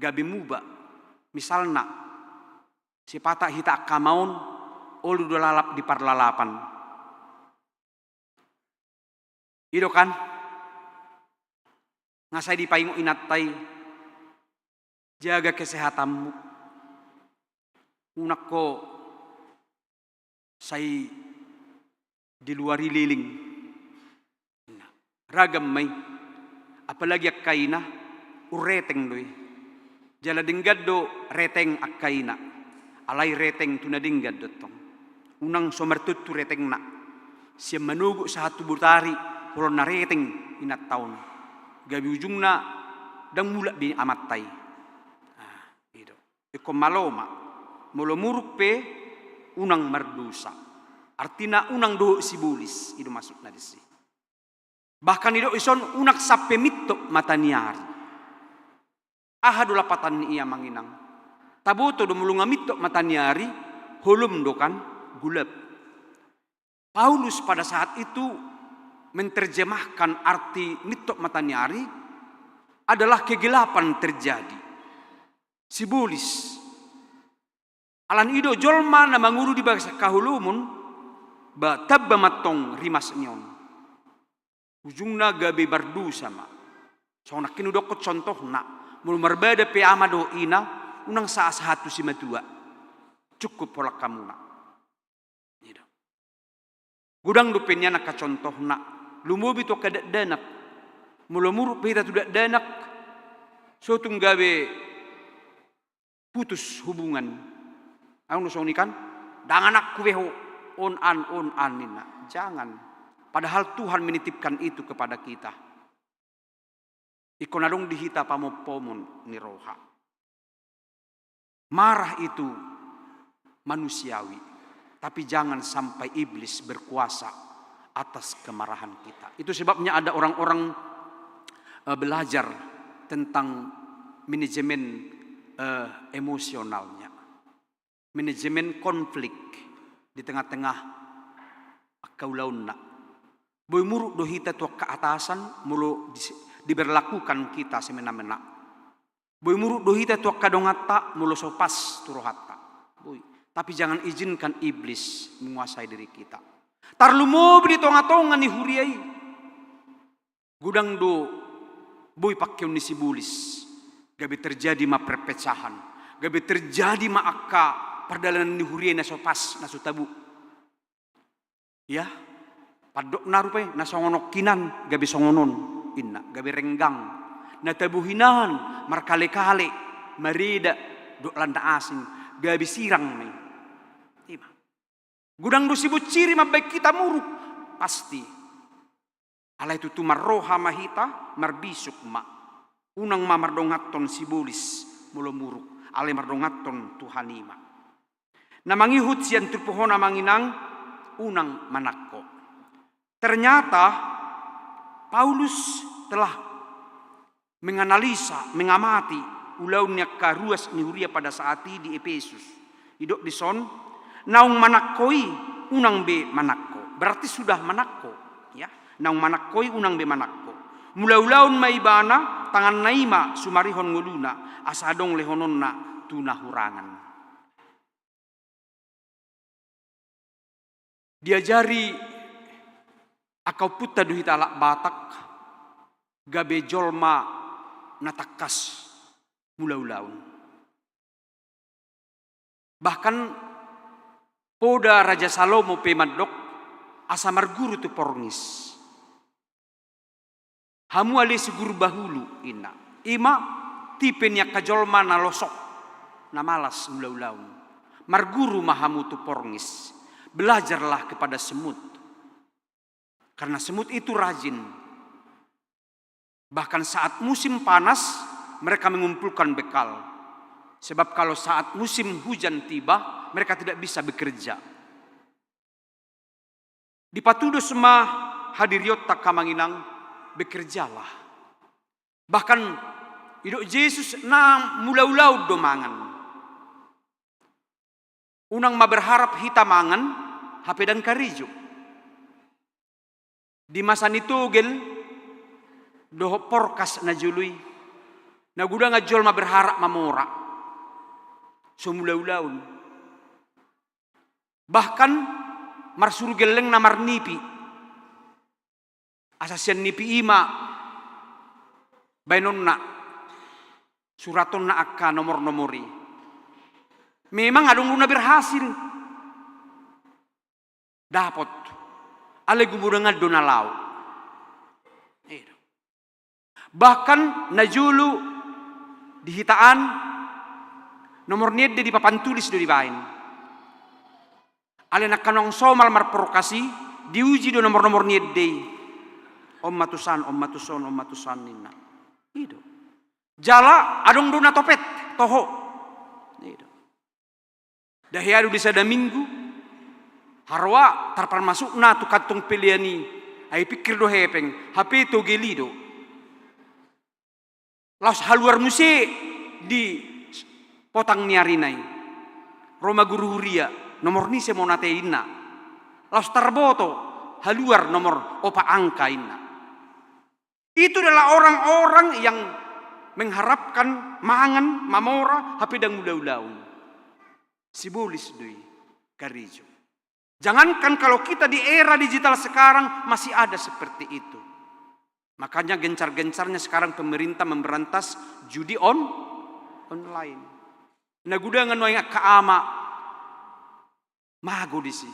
Gabi muba misalna si patah hita kamaun olu lalap di parlalapan. Itu kan ngasai di payung inatai jaga kesehatanmu. Unak ko say di luar liling. Ragam may apalagi akaina ureteng loy. Jala dinggad do reteng akaina. Alay reteng tunadinggad do tong. Unang somertut tu reteng na. Siya manugo sa hatu butari pulo na reteng inat taon. Gabi ujung na dang mula bin amatay. Ito. Iko maloma. Mula muruk pe unang mardusa. Artina unang do sibulis. Itu masuk na disi. Bahkan itu ison unak sape mito mataniari. Ahadu lapatan iya manginang. Taboto do mulunga mito mataniari. Hulum do kan gulab. Paulus pada saat itu menerjemahkan arti mito mataniari adalah kegelapan terjadi. Sibulis. Alan ido jolma na manguru di bahasa kahulumun ba tabba matong rimas nyon. Ujungna gabe bardu sama. So nak kinudok contoh na mulu marbada pe amado ina unang saas hatu si matua. Cukup pola kamu na. Gudang dupenya nak contoh na lumubi to kada danak. Mulu muru pita tidak danak. So tung gabe putus hubungan. Ang nusong kan, danganak kuweho on an nina. Jangan. Padahal Tuhan menitipkan itu kepada kita. Ikonadong dihita pamopomon ni roha. Marah itu manusiawi. Tapi jangan sampai iblis berkuasa atas kemarahan kita. Itu sebabnya ada orang-orang belajar tentang manajemen emosionalnya. Manajemen konflik di tengah-tengah kaulaunna. Boy muruk dohita tu keatasan mulu diberlakukan kita semena-mena. Boy muruk dohita tu kadongata mulu sopas turohata. Boy, tapi jangan izinkan iblis menguasai diri kita. Tarlumo di tonga-tonga ni huriai. Gudang do boy pakyon ni sibulis. Gabi terjadi ma perpecahan. Gabi terjadi ma akka perdalanan ni huriai na sopas na sutabu. Ya, padok narupay na songonok kinan gabi songonon inna gabi renggang na tabuhinahan markale-kale marida dok landa asing gabi sirang may. Diba? Gudang do sibut ciri mabay kita muruk pasti. Alay tutu marroha mahita marbisuk ma. Unang mamardongaton sibulis mulo muruk. Alay mardongaton tuhanima. Na mangihut siyan tupuhona manginang unang manakko. Ternyata Paulus telah menganalisa, mengamati ulaunya karuas ni huria pada saat di Efesus. Idok di son naung manakkoi unang be manakko. Berarti sudah manakko, ya. Naung manakkoi unang be manakko. Mula-ulaun maibana tangan naima sumarihon nguluna asadong lehononna tunahurangan. Diajari akau puta duhita alak batak gabe jolma natakas mula-ulaun. Bahkan poda Raja Salomo pemadok asa marguru tu porngis. Hamu ali siguru bahulu ina. Ima tipen yak kajolma na losok na malas mula-ulaun. Marguru mahamu tu porngis. Belajarlah kepada semut. Karena semut itu rajin. Bahkan saat musim panas, mereka mengumpulkan bekal. Sebab kalau saat musim hujan tiba, mereka tidak bisa bekerja. Di patudo semua hadiriot tak kamanginang, bekerjalah. Bahkan hidup Yesus na mula-ulau domangan. Unang maberharap hitamangan hape dan karijo. Di masa nitugel doho porkas na jului. Naguda nga jol maberharap mamora. Sumulaulaun. Bahkan marsurugeleng na marnipi. Asasyan nipi ima. Bainon na. Suraton na akka nomor-nomori. Memang adong na berhasil. Dapat. Ale gubudang do na lao. Bahkan najulu dihitaan nomor niede di papan tulis do dibain. Ale nakanong somal marprokasi diuji do nomor-nomor niede. Om matusan ninna. Itu. Jala adong do na topet toho. Itu. Dahiadu di sada minggu harwa tarpan masuk na tu kantong piliani. Ay pikir do hepeng, HP to gelido. Laos haluar muse di potang niarinay. Roma guru huria nomor ni se monateina. Laos tarboto haluar nomor opa angka inna. Itu adalah orang-orang yang mengharapkan mangan, mamora, hape dan ulau-ulau. Sibolis doi karijo. Jangankan kalau kita di era digital sekarang masih ada seperti itu. Makanya gencar-gencarnya sekarang pemerintah memberantas judi online. Nagudangan noy kaama mago disi.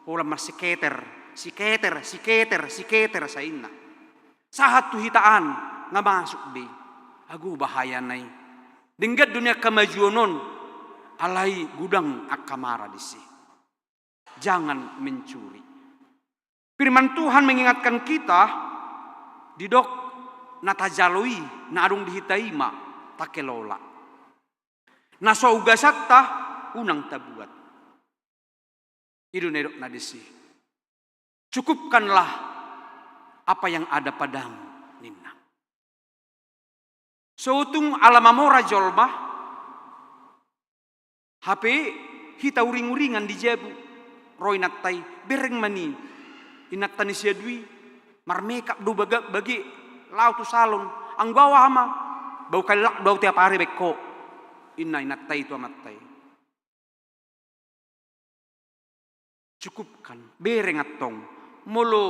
Orang masih siketer sa inna. Sahat tu hitaan nga masuk di. Agu bahaya nai. Denggat dunia kemajuanon alai gudang akamara disi. Jangan mencuri. Firman Tuhan mengingatkan kita didok natajaloi na adong dihitaima takelola. Naso ugasatta unang tabuat. Idu nedok na disi. Cukupkanlah apa yang ada padamu ninna. Sautung alamamora jolma HP hita uring-uringan di jabu roy natai bereng mani inatani sia dui marmekap do bagi lautu salon ang bawa hama bau kalak bau tiap hari beko inatai itu amatai. Cukupkan bereng atong molo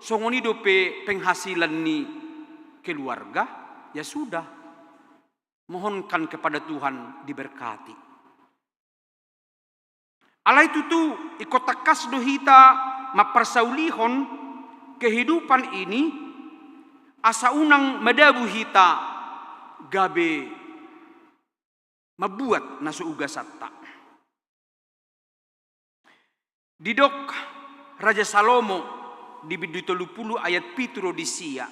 songoni dope penghasilan ni keluarga, ya sudah. Mohonkan kepada Tuhan diberkati. Alai tutu ikotakas dohita mapersaulihon kehidupan ini asa unang madabu hita gabe mabuat nasu ugasatta. Didok Raja Salomo di Bidu 30 ayat pitro disia.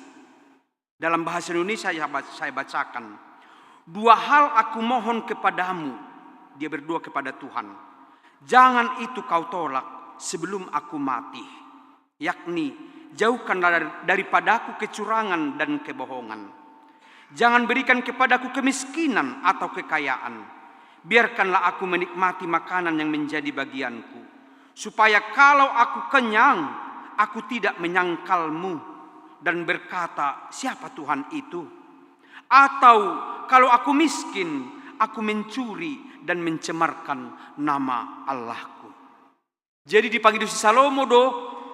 Dalam bahasa Indonesia saya bacakan. 2 hal aku mohon kepadamu. Dia berdoa kepada Tuhan. Jangan itu kau tolak sebelum aku mati. Yakni jauhkanlah daripadaku kecurangan dan kebohongan. Jangan berikan kepadaku kemiskinan atau kekayaan. Biarkanlah aku menikmati makanan yang menjadi bagianku. Supaya kalau aku kenyang, aku tidak menyangkalmu dan berkata, siapa Tuhan itu? Atau kalau aku miskin, aku mencuri dan mencemarkan nama Allahku. Jadi dipanggil si Salomo do,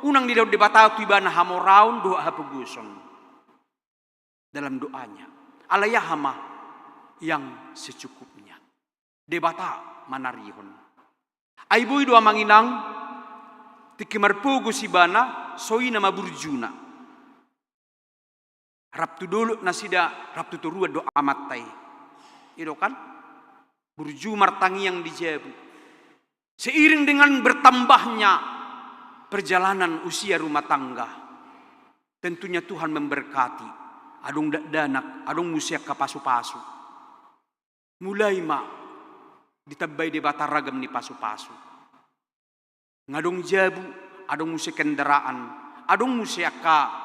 unang di daud debatau ibana hamoraun doa hapuguson. Dalam doanya, alayahama yang secukupnya. Debata manarihon. Aiboy doa manginang, tikimarpugo si bana soi nama burjuna. Raptu dulu nasida raptu turua do amattai. Itu kan burju martangi yang dijabu. Seiring dengan bertambahnya perjalanan usia rumah tangga, tentunya Tuhan memberkati. Adong danak, adong musia kapasu-pasu. Mulai ditabay di bata ragam ni pasu-pasu. Ngadong jabu, adong musia kendaraan, adong musia ka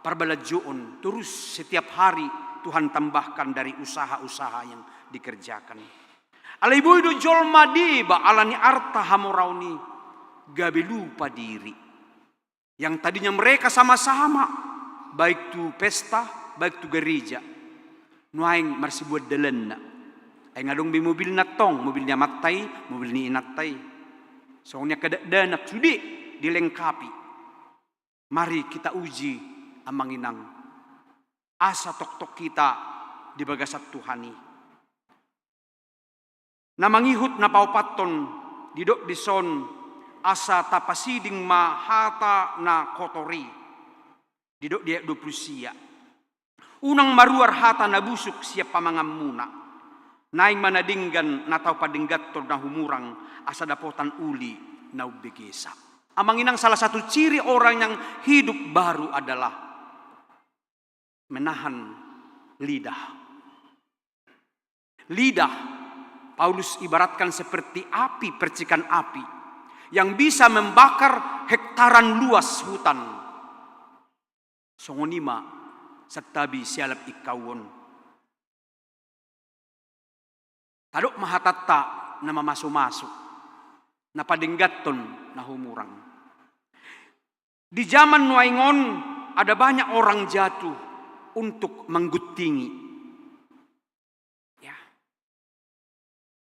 parbalajoon. Terus setiap hari Tuhan tambahkan dari usaha-usaha yang dikerjakan. Alai boido jolma deba alani arta hamorauni gabe lupa diri. Yang tadinya mereka sama-sama, baik tu pesta, baik tu gereja. Nuaing marsi buat delenna. Ay ngadong bi mobil natong, mobilnya matai, mobil ni inatai. Soalnya kadadanak sudi dilengkapi. Mari kita uji amanginang. Asa tok-tok kita di bagasat Tuhani. Namangihut na paupaton didok dison asa tapasiding mahata na kotori. Didok dia 20 sia. Unang maruar hata na busuk siap pamangamuna. Naing manadinggan na tau padinggat na humurang asa dapotan uli na ubegesa. Amanginang salah satu ciri orang yang hidup baru adalah menahan lidah. Lidah Paulus ibaratkan seperti api, percikan api yang bisa membakar hektaran luas hutan. Songonima saktabi sialap ikawon. Tadok mahatatta na mamaso-maso, na padinggaton na humurang. Di zaman nuaingon ada banyak orang jatuh untuk menggutingi.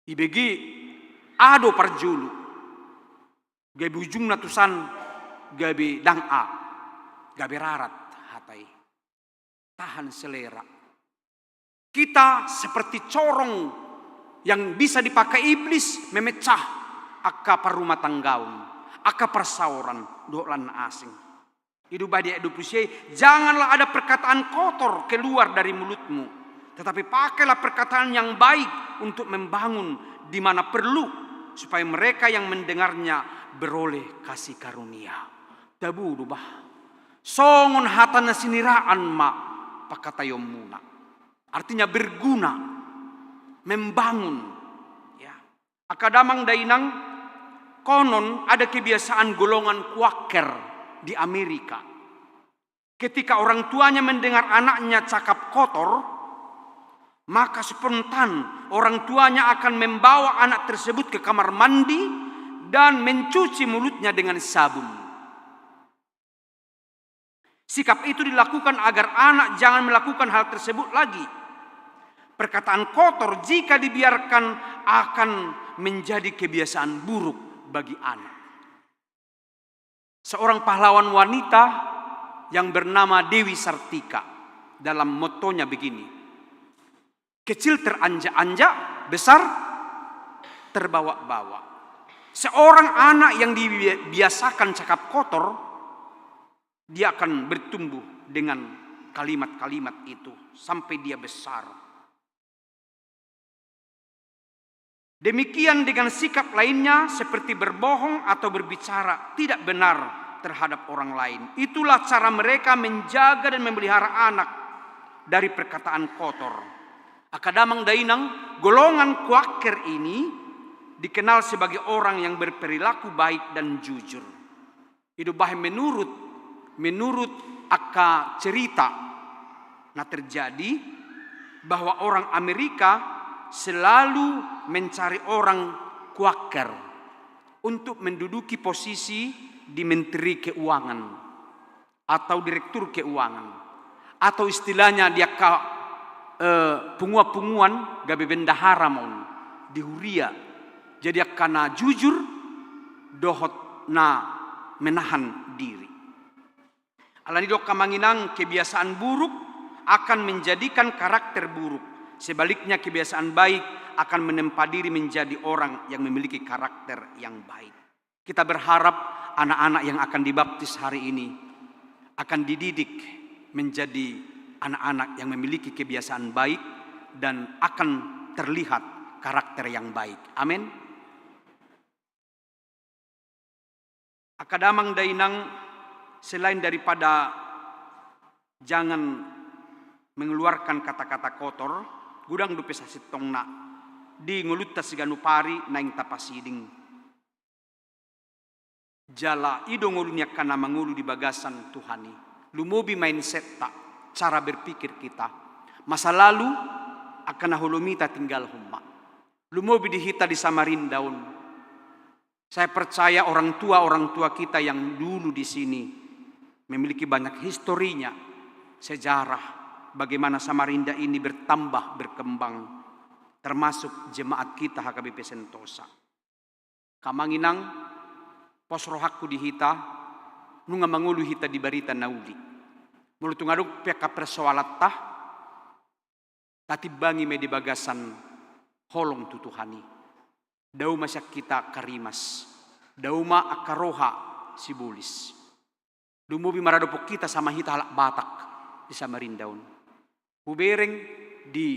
Ibegi ado parjulu. Gabi ujung natusan gabi dang'a. Gabi rarat hatai. Tahan selera. Kita seperti corong yang bisa dipakai iblis memecah akka parumah tanggaun, akka persauran dolan asing. Hidup badia hidup usia, janganlah ada perkataan kotor keluar dari mulutmu. Tetapi pakailah perkataan yang baik untuk membangun di mana perlu supaya mereka yang mendengarnya beroleh kasih karunia. Tabu rubah. Songon hatana siniraan ma pakatayom muna. Artinya berguna, membangun. Ya. Akadamang dainang konon ada kebiasaan golongan Quaker di Amerika. Ketika orang tuanya mendengar anaknya cakap kotor, maka spontan orang tuanya akan membawa anak tersebut ke kamar mandi dan mencuci mulutnya dengan sabun. Sikap itu dilakukan agar anak jangan melakukan hal tersebut lagi. Perkataan kotor jika dibiarkan akan menjadi kebiasaan buruk bagi anak. Seorang pahlawan wanita yang bernama Dewi Sartika dalam motonya begini. Kecil teranja-anja, besar terbawa-bawa. Seorang anak yang dibiasakan cakap kotor, dia akan bertumbuh dengan kalimat-kalimat itu sampai dia besar. Demikian dengan sikap lainnya seperti berbohong atau berbicara tidak benar terhadap orang lain. Itulah cara mereka menjaga dan memelihara anak dari perkataan kotor. Akadamang dainang golongan Quaker ini dikenal sebagai orang yang berperilaku baik dan jujur. Hidup baik menurut akka cerita nah terjadi bahwa orang Amerika selalu mencari orang Quaker untuk menduduki posisi di Menteri Keuangan atau Direktur Keuangan atau istilahnya dia punguan gabe bendahara mon di Huria. Jadi karena jujur dohot na menahan diri. Alani dok kamanginang kebiasaan buruk akan menjadikan karakter buruk. Sebaliknya kebiasaan baik akan menempa diri menjadi orang yang memiliki karakter yang baik. Kita berharap anak-anak yang akan dibaptis hari ini akan dididik menjadi anak-anak yang memiliki kebiasaan baik dan akan terlihat karakter yang baik. Amin. Akadamang dainang selain daripada jangan mengeluarkan kata-kata kotor, gudang dupe sasitongna di ngulutta siganupari naing tapasiding. Jala ido ngulunya kana mangulu di bagasan Tuhani. Lumobi mindset tak. Cara berpikir kita. Masa lalu akan nahulumita tinggal humma. Lumobi di hita di Samarindaun. Saya percaya orang tua kita yang dulu di sini memiliki banyak historinya, sejarah bagaimana Samarinda ini bertambah, berkembang, termasuk jemaat kita HKBP Sentosa. Kamanginang posrohakku di hita, nunga mangulu hita di barita nauli. Mulutungaduk peka persoalatta, tatibangi me di bagasan holong tutuhani. Dauma masyak kita karimas, dauma akaroha sibulis. Dumubi maradopok kita sama hita halak Batak di Samarindaun. Hubereng di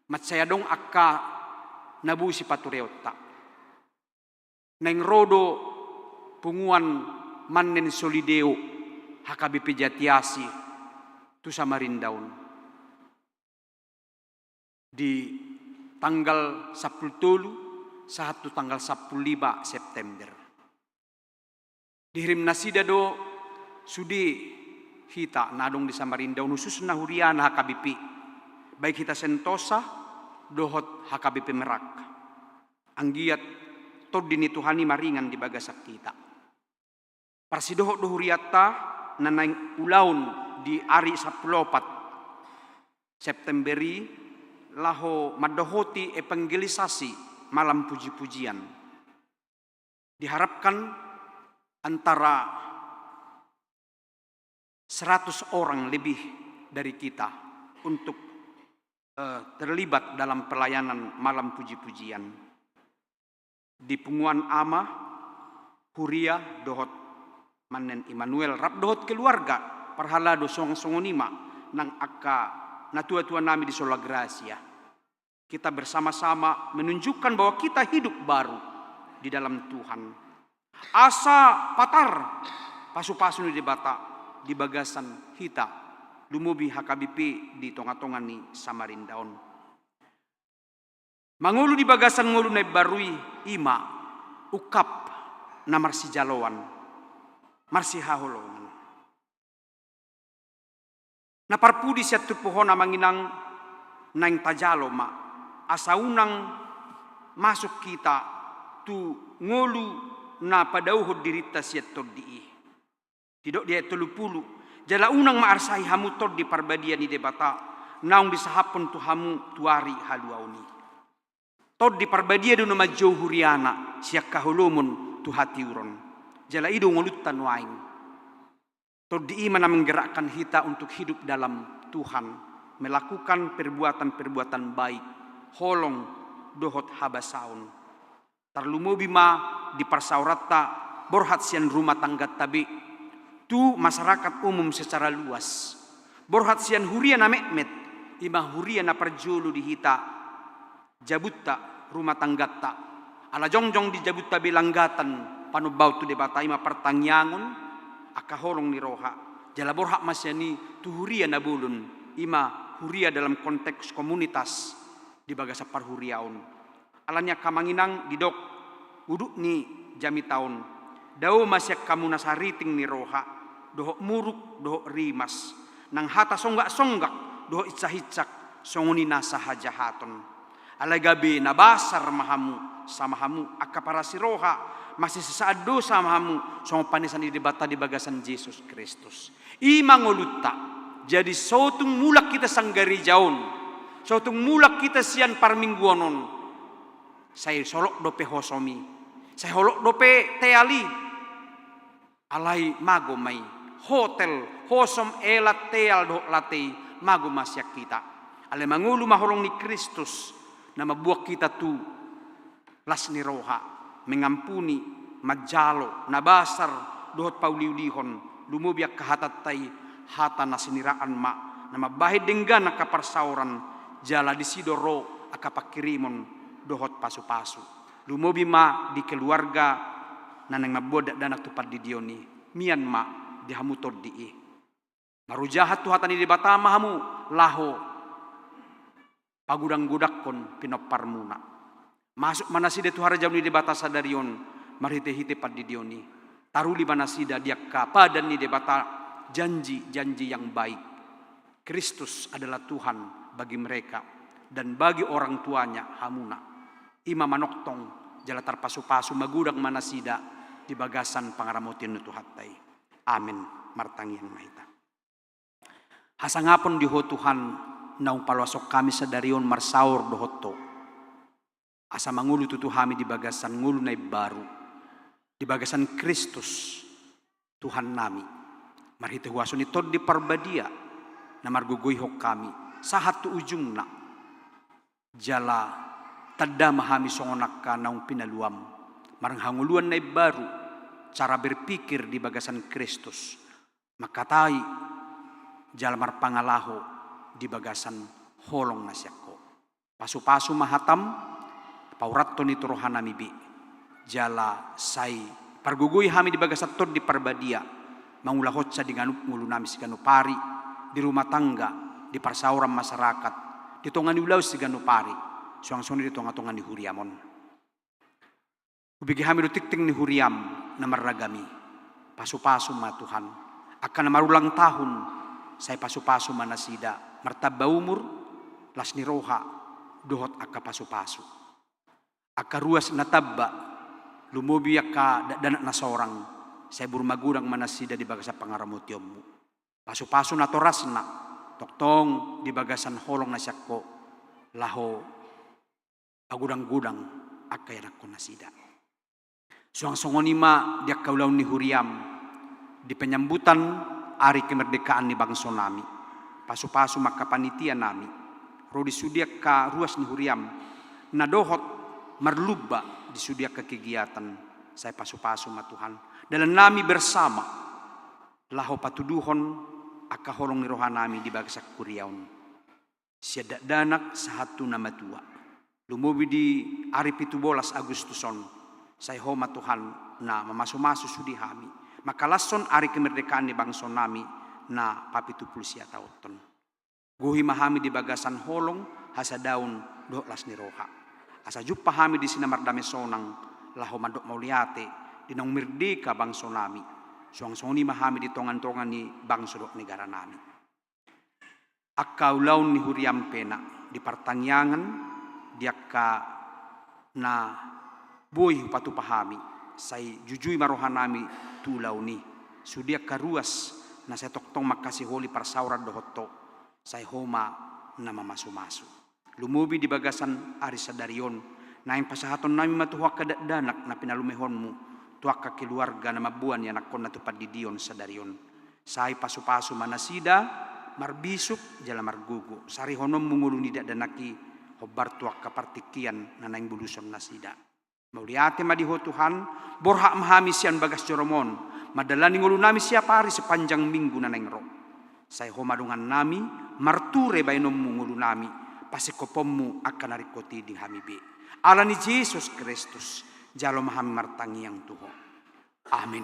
matsayadong akka nabusi patureotta. Neng rodo punguan mannen solideo HKBP Jatiasi tu Samarindaun. Di tanggal 10 satu tanggal 15 September. Dihirim nasida do sudi hita nadong di Samarindaun khusus nahuriana HKBP. Baik hita Sentosa dohot HKBP Merak. Anggiat todini Tuhani maringan di bagasak kita. Parsidohot dohuriata nanang ulaun di ari 14 Septemberi laho madohoti evangelisasi malam puji-pujian. Diharapkan antara 100 orang lebih dari kita untuk terlibat dalam pelayanan malam puji-pujian. Di Punguan Ama, Huria, dohot manen Immanuel, rap dohot keluarga, parhalado songonima nang akka natua-tua nami di Sola Gracia. Kita bersama-sama menunjukkan bahwa kita hidup baru di dalam Tuhan. Asa patar pasu-pasu di bata di bagasan hita lumubi HKBP di tonga-tonga ni Samarindaun. Mangulu di bagasan ngulu na barui ima ukap na marsi jalowan marsi haholongan. Na parpudi siat pohon na manginang nang tajalo ma asa unang masuk kita tu ngolu na padauhod dirita siat toddi. Tidak dia telupulu. Jala unang maarsai hamu tod di parbadia ni debata naung disahapon tu hamu tuari haluauni. Tod di parbadia do nama jauh huriana siak kahulumun tu hati uron. Jala ido ngolutan waing. Tod di imana menggerakkan hita untuk hidup dalam Tuhan, melakukan perbuatan-perbuatan baik. Holong dohot habasaun. Tarlumobi ma di parsaurata borhat sian rumah tangga tabi. Tu masyarakat umum secara luas. Borhat sian huria na mekmet. Ima huria na perjulu di hita. Jabutta rumah tanggata. Ala jongjong di jabutta bilanggatan. Panubau tu debata ima pertangyangon. Aka holong ni roha. Jala borhat masyani tu huria na bulun. Ima huria dalam konteks komunitas. Di bagasa parhuriaun. Alanya kamanginang didok uduk ni jami taun. Dau masyak kamu nasariting ni roha. Dohok muruk, dohok rimas. Nang hata songgak-songgak, dohok icah-icak, songuni nasa hajahaton. Alay gabi nabasar mahamu, samahamu, akapara si roha, masih sesaat dosa mahamu, song panisan di debata di bagasan Yesus Kristus. Ima ngoluta, jadi sotung mulak kita sanggari jaun. Sotung mulak kita sian parmingguanon. Saya solok dope hosomi. Saya holok dope teali. Alai mago mai. Hotel hosom elat teal do latei mago masyak kita. Alai mangulu maholong ni Kristus. Nama buak kita tu las ni roha. Mengampuni majalo nabasar dohot pauliudihon. Lumubiak kahatatai hata nasiniraan ma. Nama bahid denggan nakaparsauran. Jala di sidoro akapakirimon dohot pasu-pasu. Lumobi ma di keluarga nanang mabodak dana tupat di dioni. Mian ma di hamu toddi. Marujahat tuhatan di batama hamu laho. Pagudang-gudakkon pinoparmuna. Masuk manasida tuhara jam di bata sadarion. Marhite-hite pad di dioni. Taruli manasida diakka padan di debata janji-janji yang baik. Kristus adalah Tuhan bagi mereka dan bagi orang tuanya hamuna. ima manoktong jala tarpasu-pasu magudang manasida di bagasan pangaramutin nutu hatay. Amin. Martangian mahita. Hasangapon diho Tuhan naung palwasok kami sa darion marsaur dohoto. Asa mangulu tutuhami di bagasan ngulu na baru. Di bagasan Kristus Tuhan nami. Marhitihuaso ni Tod di parbadia na marguguyhok kami. Sahat tu ujung na. Jala tada mahami songonak ka naung pinaluam. Maranghanguluan na baru. Cara berpikir di bagasan Kristus. Makatai jala marpangalaho di bagasan holong na siyako. Pasu-pasu mahatam, pauratto ni turohan nami bi. Jala say, parguguy hami di bagasan Tod di parbadia. Mangulahot sa di ngulu nami si ganupari, di rumah tangga, di parsauran masyarakat, di tongan ni ulaw si ganupari, suang-suang di tonga-tongan ni huriamon. Ubigi hami tikting ni huriam na maragami, pasu-pasu ma Tuhan, akan na marulang tahun, say pasu-pasu manasida, martaba umur, las ni roha, dohot aka pasu-pasu. Aka ruas na tabba, lumubi aka danak na sorang, saya burmagurang manasida di bagasan pangaramutiyommu. Pasu-pasu na toras na, toktong di bagasan holong na siyakko, laho, agudang-gudang, akayanak ko nasida. Suang-songonima diak kaulaw ni huriam, di penyambutan ari kemerdekaan ni bangsa nami. Pasu-pasu makapanitian nami. Rodi sudiak ka ruas ni huriam, nadohot marluba di sudiak ke kegiatan. Saya pasu-pasu ma Tuhan. Dalam nami bersama, laho patuduhon aka holong ni rohan nami di bagasak kuriaun. Siadak danak sahatu nama tua. Lumubi di ari 17 Agustuson. Saya homa Tuhan na mamasu-masu sudi hami. Maka lason ari kemerdekaan ni bangsa nami na papitupul siya tauton. Guhi mahami di bagasan holong hasa daun dohlas ni roha. Asa jumpa hami di sinamar dame sonang laho mandok mauliate dinong merdeka bangsa nami. Suang-suang ni mahami di tongan-tongan ni bangsa dok negara nami. Akka ulaun ni huriam pena di pertanyaan diakka na boy patu pahami. Say jujui marohan nami tulau ni. Sudiak karuas na saya toktong makasih holi parsauran dohoto. Say homa na mamasu-masu. Lumubi di bagasan ari sadarion. Na yung pasahaton nami matuhak kadadanak na pinalumehonmu. Tuak ka keluarga na mabuan yan akon na tupad di diyon sa darion. Say pasu-pasu manasida, marbisuk, jala margugo. Sari honom mungulu nida danaki, hobar tuak ka partikian na naing buluson nasida. Mauliate madiho Tuhan, borha mahami siyan bagas joromon. Madalani ngulu nami siya pari sepanjang minggu na naing ro. Say homadungan nami, marture bainom mungulu nami, pasikopommu akan narikoti di hamibe. Ala ni Jesus Kristus. Jalo maham martangi yang Tuhan. Amin.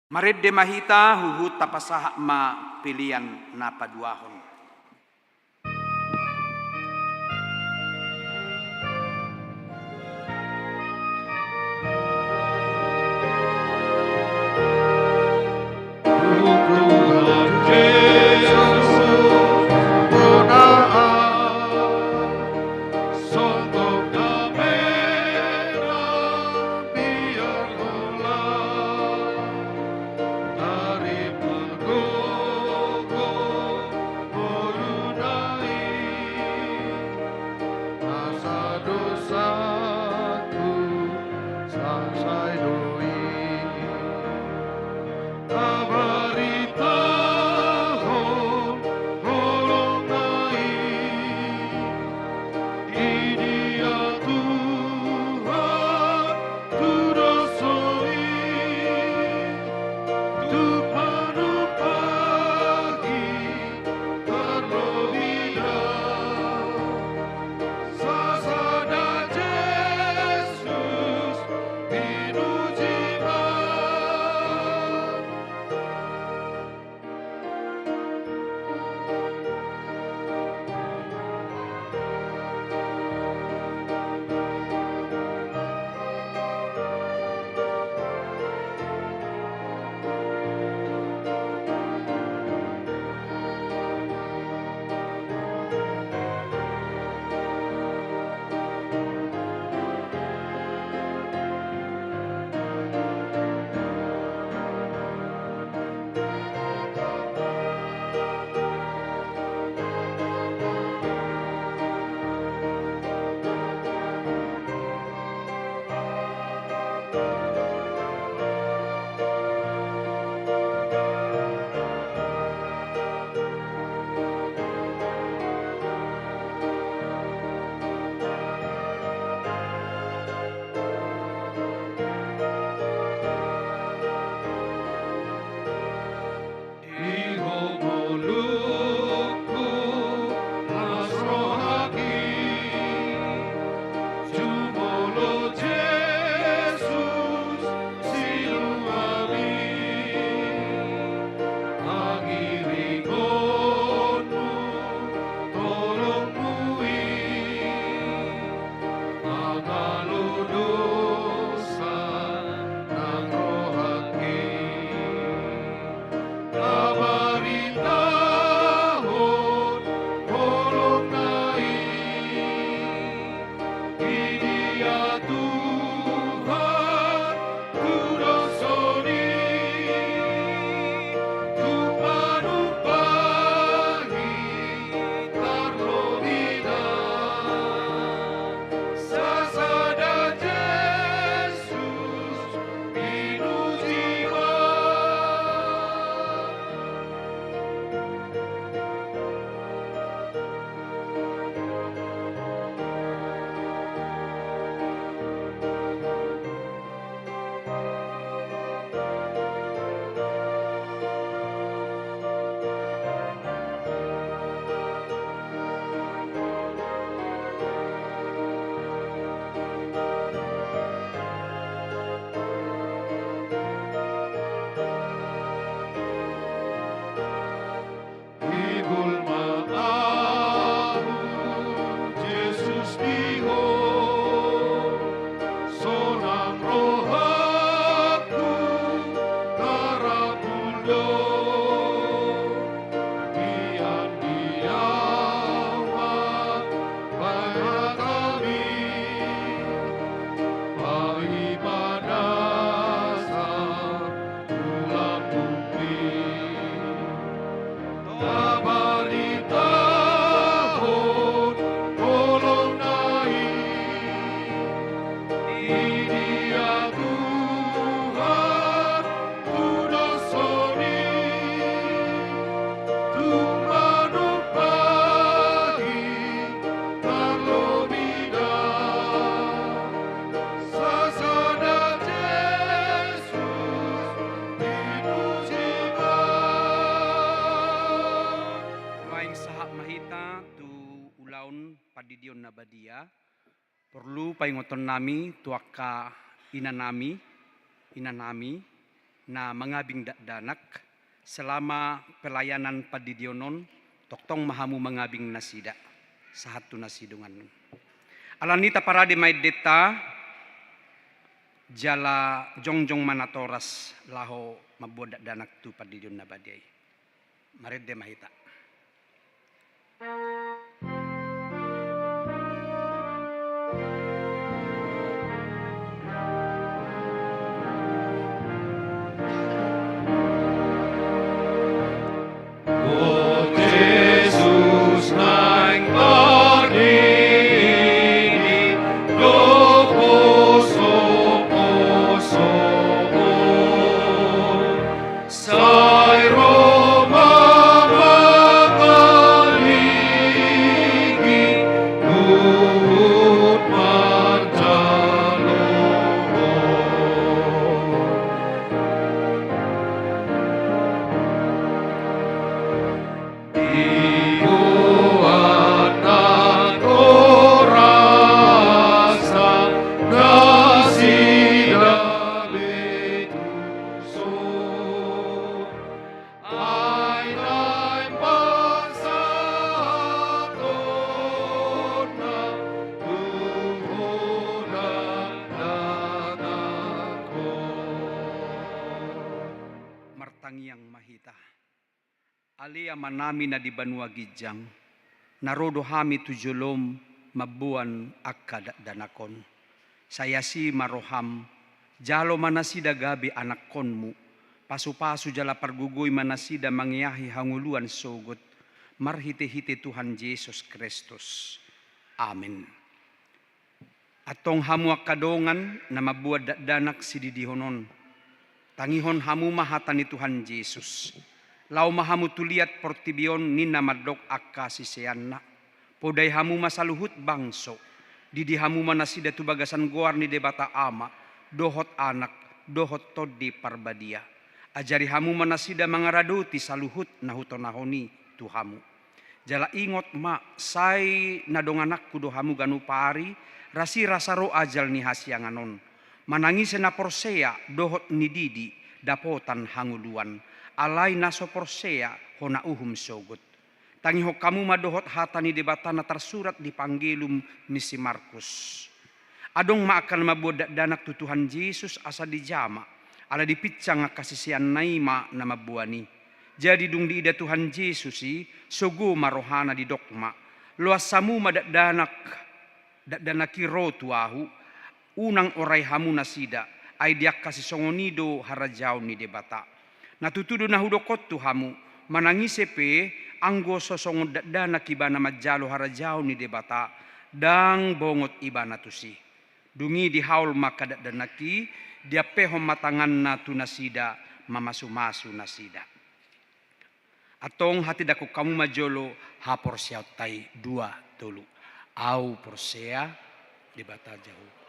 Maredde mahita huhut tapasah ma pilihan na paduahon. Dia Tuhan, Tuhan soni, Tuhan pagi terlebih sasana Yesus dipujikan. Maing sahak mahita tu ulaun padidion na badia. Perlu paingoton nami tuaka inanami na mangabing danak selama pelayanan padidionon toktong mahamu mangabing nasida sahatu nasidungan nun. Alanita parade may deta jala jongjong manatoras laho mabuda danak tu padidion na badiay. Marede mahita. Oh Yesus nang berdiri, do poso sai Roma mengaligi Luhut Marjaloho. Ibuan rasa nasida betuso ai bangsa tona tuhuna danako. Martangiang mahita. Alia manami na di Banua Gijang, narodo hami tujulom mabuan akka danakon. Saya si maroham, jalo manasida gabi anak konmu, pasu-pasu jala pargugoy manasida mangyahi hanguluan sogot, marhite-hite Tuhan Yesus Kristus. Amen. Atong hamu akadongan na mabuad danak si didihonon, tangihon hamu mahatan ni Tuhan Yesus. Lau mahamu tuliat portibion nina madok akka sisianna. Poday hamu masaluhut bangso. Didi hamu manasida tu bagasan goar ni debata ama. Dohot anak, dohot todi parbadia. Ajari hamu manasida mangaraduti saluhut nahutonahoni tu hamu. Jala ingot ma, say nadonganakku do hamu ganupari. Rasi rasaro ajal ni hasianganon. Manangise na porsea dohot ni didi dapotan hanguluan. Alay naso porsea hona uhum sogot. Tangiho kamu madohot hatani debatana tersurat di Panggilum misi Markus. Adong maakan mabudak danak tu Tuhan Yesus asa dijama. Ala dipicang kasisian naima na mabuani. Jadi dung di ida Tuhan Yesus sogo marohana di dokma. Luas samu madak danaki rotuahu. Unang oray hamu nasida. Ay diak kasih songonido harajau ni debata. Natutudo na hudokot tu hamu, manangise pe anggo sosong dana kibana majalo harajau ni debata, dang bongot ibana tusi. Dungi di haul maka danaki, dia pehom matangan na tu nasida, mamasu-masu nasida. Atong hati daku kamu majolo, hapor siautai dua tulu. Au porsea debata jauh.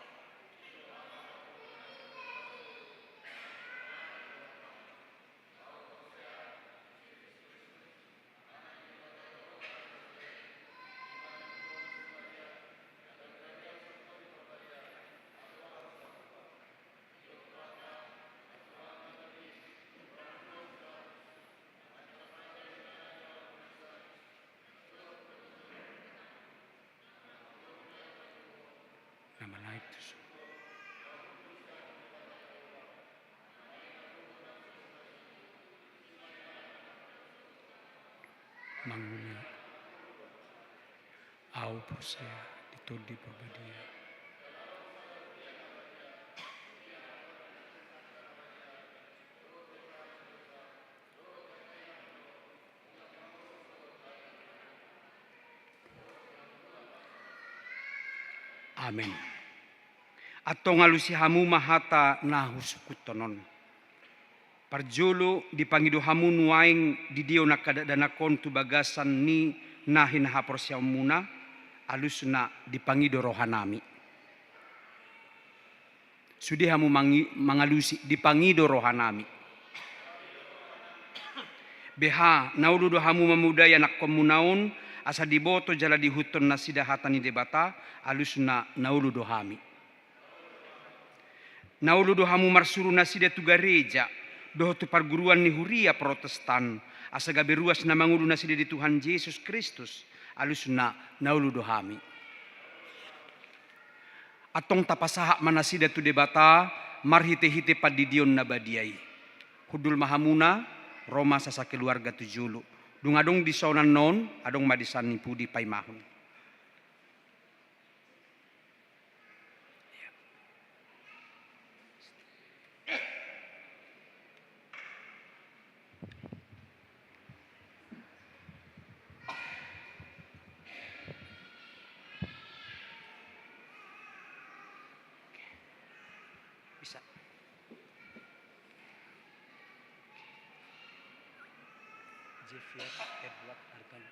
Manguli au porsea ditodi perbadia. Amin. Atau ngalusi hamu mahata nahusukutonon. Parjolo dipangido hamu nuaing didio nakadadana kontu bagasan ni nahin hapor siamuna alusna dipangido rohanami. Sudi hamu mangalusi dipangido rohanami. Beha nauludo hamu mamudaya nak komunaon asa diboto jala dihuton nasida hatani debata alusna nauludo hami. Nauludo hamu marsuru nasida tu gereja doho tu perguruan ni huria Protestan asa gaberuas na mangulu nasida di Tuhan Yesus Kristus alusna nauludo hami. Atong tapasaha manasida tu debata marhite-hite padidion nabadiai. Hudul mahamuna Roma sasa keluarga tujulu. Dungadong di saunan non, adong madisan ni pudi paimahon. Bisa. Jefier Edward Arkan.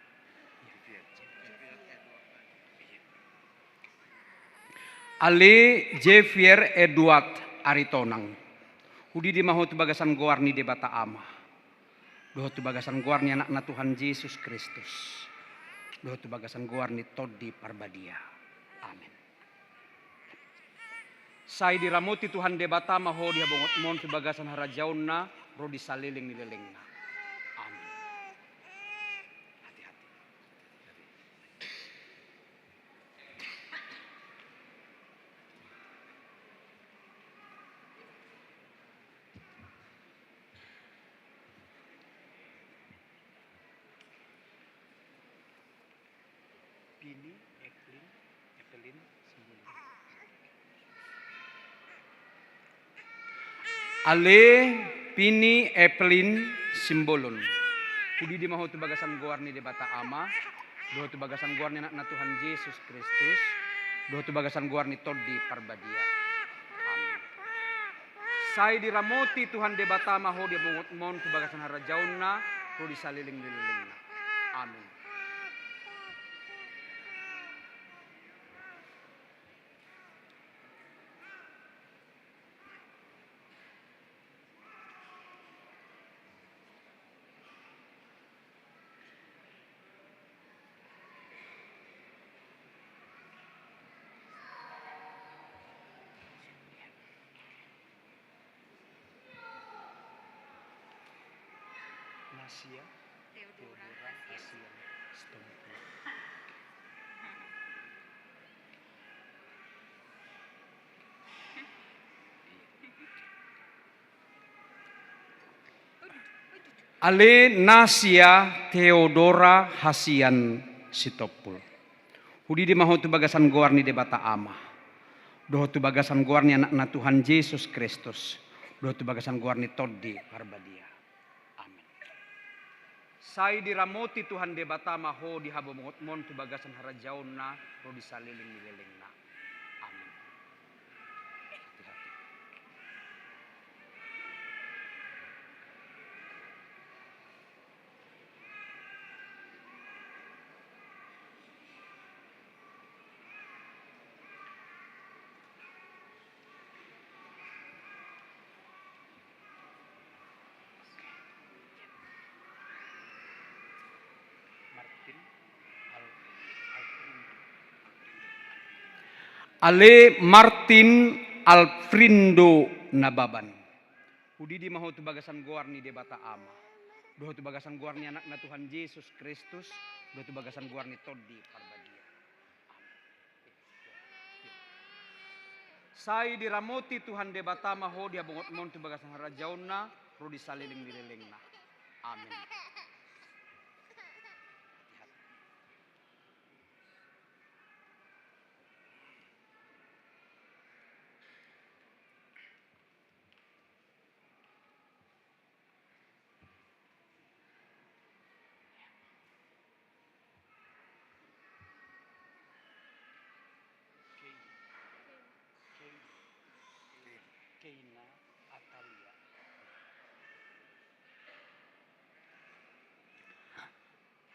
Ale Jefier Edward Aritonang. Hudi di maho tu bagasan goarni debata ama. Doho tu bagasan goarni anak na Tuhan Yesus Kristus. Doho tu bagasan goarni todi parbadia. Amin. Sai diramuti Tuhan debata maho dia bongot mon tu bagasan harajauna ro disaliling nilelengna. Amin. Hati-hati. Pini, Evelyn, Simbolon. Ale, Pini, Evelyn, Simbolon. Kudi di maho tu bagasan goarni debata ama, doho tu bagasan goarni anak na Tuhan Yesus Kristus, doho tu bagasan goarni todi parbadia. Amin. Sai diramoti Tuhan debata maho dia mongot mon tu bagasan harajauna, ro disaliling-lilingna. Amin. Nasia, Theodora, Asian, Stompo. Ale Nasia Theodora Hasian Sitopul. Hudi di maho tu bagasan goarni debata ama. Doho tu bagasan goarni anak na Tuhan Yesus Kristus. Doho tu bagasan goarni todi parbadia. Amin. Sai diramoti Tuhan debata maho di habo mongot mon tu bagasan harajauna ro disaliling nilelengna. Amin. Hati-hati. Ale Martin Alfrindo Nababan. Hudi di maho tu bagasan goarni debata ama. Doho tu bagasan goarni anak na Tuhan Yesus Kristus. Doho tu bagasan goarni todi parbadia. Sai diramoti Tuhan debata maho dia bongot mon tu bagasan harajauna ro disaliling dilelengna. Amin.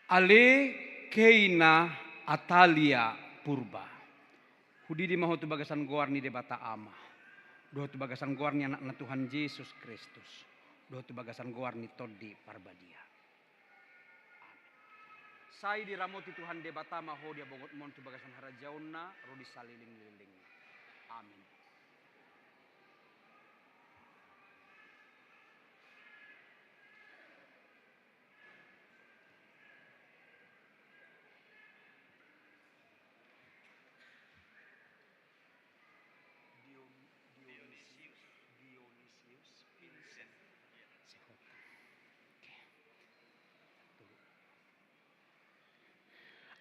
Ale keina Atalia Purba. Hudi di maho tu bagasan goar ni debata ama. Doh tu bagasan goar ni anak na Tuhan Yesus Kristus. Doh tu bagasan goar ni todi parbadia. Sai diramoti Tuhan debata maho dia bongot mon tu bagasan harajauna rodi saliling-liling. Amin.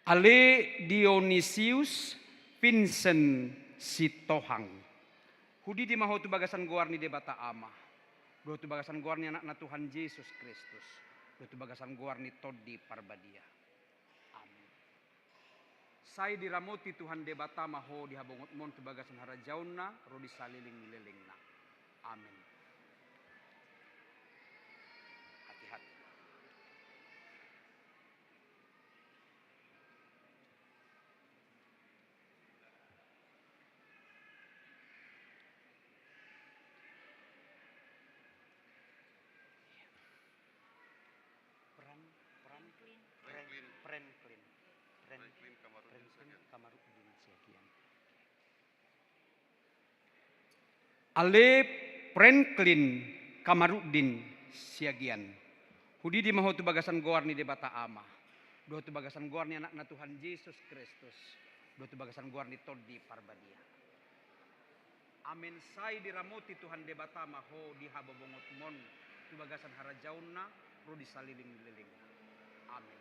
Ale Dionysius Vincent Sitohang. Hudi di maho tu bagasan goar ni debata ama. Doh tu bagasan goar ni anak na Tuhan Yesus Kristus. Doh tu bagasan goar ni todi parbadia. Amin. Sai diramoti Tuhan debata maho dihabongot mon tu bagasan harajauna rodi saliling-lilingna. Amin. Hati-hati. Franklin Kamarudin Siagian. Ale Franklin Kamarudin Siagian. Hudi di maho tu bagasan goar ni debata ama. Doh tu bagasan goar ni anak na Tuhan Yesus Kristus. Doh tu bagasan goar ni todi parbadia. Amin. Sai diramoti Tuhan debata maho di hababongot mon tu bagasan harajauna rodi saliling-liling. Amin.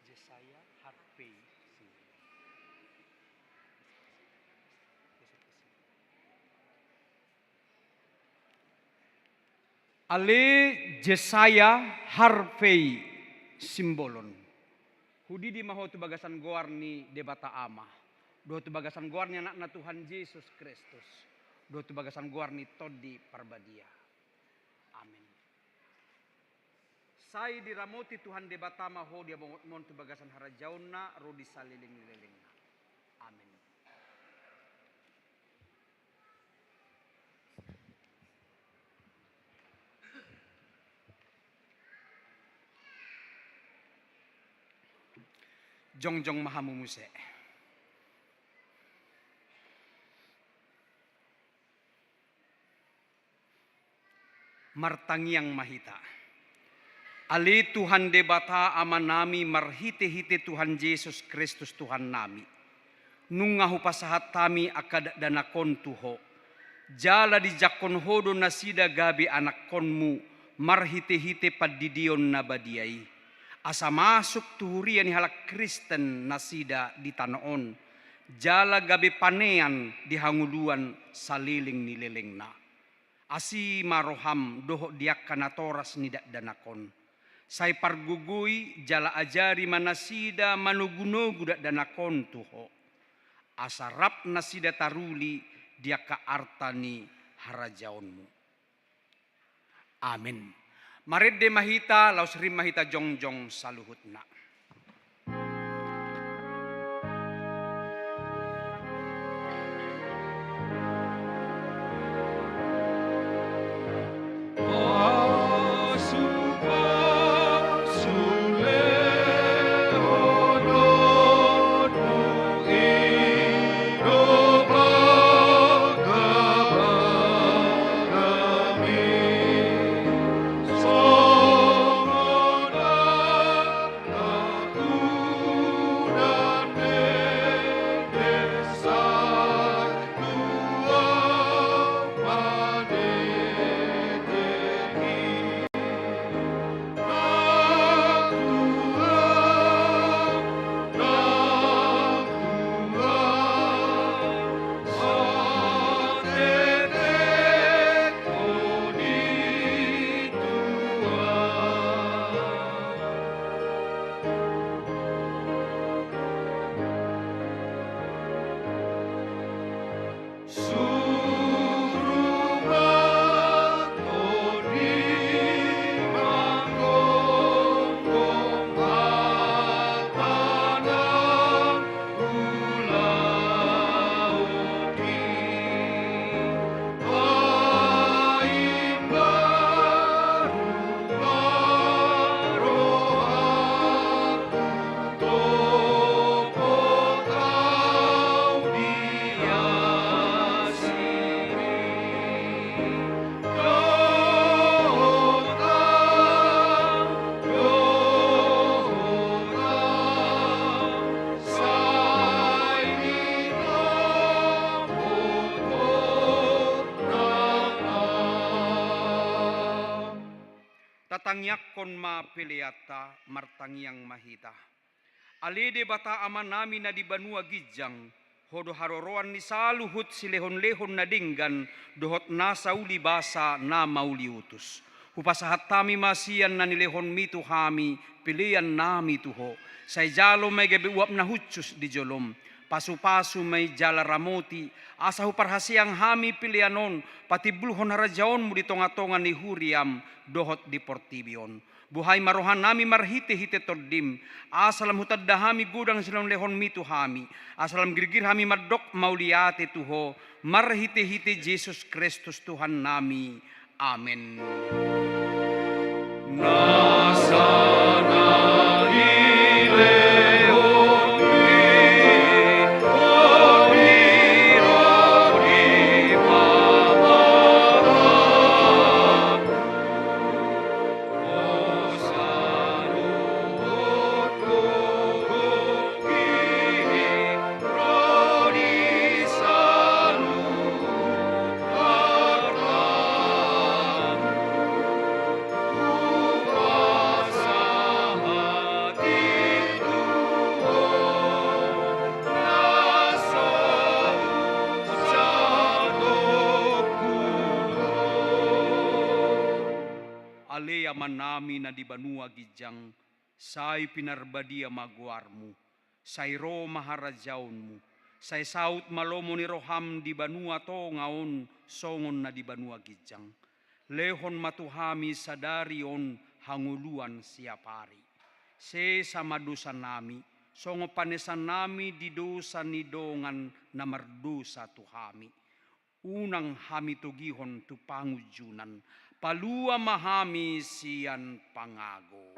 Jesaya Harvey. Ale Jesaya Harvey Simbolon. Hudi di maho tu bagasan goar ni debata ama. Doh tu bagasan goar ni anak na Tuhan Yesus Kristus. Doh tu bagasan goar ni todi parbadia. Amin. Sai diramoti Tuhan debata maho dia bongot mon tu bagasan harajauna rodi saliling-lilingna. Amin. Jongjong Mahamumuse. Martangiang mahita. Ali Tuhan debata amanami marhite-hite Tuhan Yesus Kristus Tuhan nami. Nungahu pasahat tami akad danakon tuho. Jala di jakon hodo nasida gabi anak konmu marhite-hite padidion nabadiai. Asa masuk tuhurian halak Kristen nasida di tanaon. Jala gabi panean di hanguluan saliling nilelengna. Asi maroham doho diak kanatoras nidak danakon. Sai pargugui jala ajari manasida manugunogu dak danakon tuho. Asarap nasida taruli dia ka artani harajaonmu. Amin. Maredde mahita laus rim mahita jongjong saluhutna. Oh manyakkon ma peleata martangiang mahita. Alede bata ama nami na di banua gijang, hodo haroroan ni saluhut si lehon-lehon na dinggan, dohot nasa uli basa na mauli utus. Hupasahat tami masian na nilehon mitu hami, pilihan nami tuho. Say jalo may gabi uap na hutsus di jolom. Pasu-pasu may jala ramoti, asa huparhasiang hami pilianon, pati bulhon harajaon mo di tonga-tonga ni Huriam, dohot di Portibion. Buhay marohan nami marhite-hite toddim, asalam hutad dahami gudang silang lehon mitu hami, asalam girgir hami madok mauliate tuho, marhite-hite Jesus Kristus Tuhan nami. Amen. Nasana ilehon mi, rodi pamaran. Osanut kukuki, rodi sanut hartam. Upasa hati Tuhan, naso jatuh Alea manami na di banua gijang, say pinarbadia maguarmu, say ro maharajaunmu, say saut malomo ni roham di banua to ngaon, songon na di banua gijang. Lehon matuhami sadarion hanguluan siapari. Se sama dosa nami, songo panesan nami di dosa ni dongan na mardosa tuhami. Unang hami tugihon tu pangujunan, palua mahami sian pangago.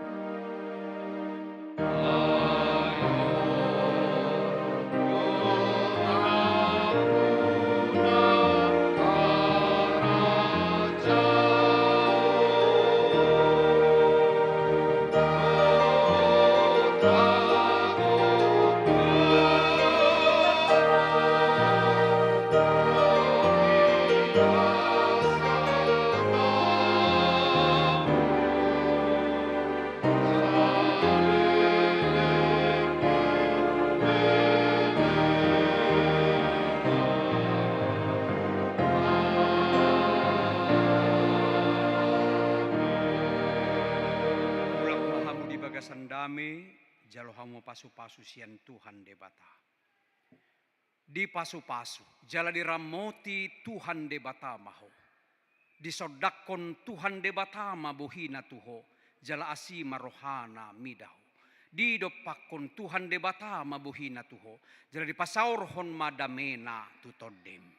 Ulak mahamu di bagasan dame, jalohamu pasu-pasu sian Tuhan debata. Di pasu-pasu, jala diramoti Tuhan debata maho. Disodakon Tuhan debata mabuhina tuho, jala asima rohana midaho. Di dopakon Tuhan debata mabuhina tuho, jala dipasaurhon madamena tutodem.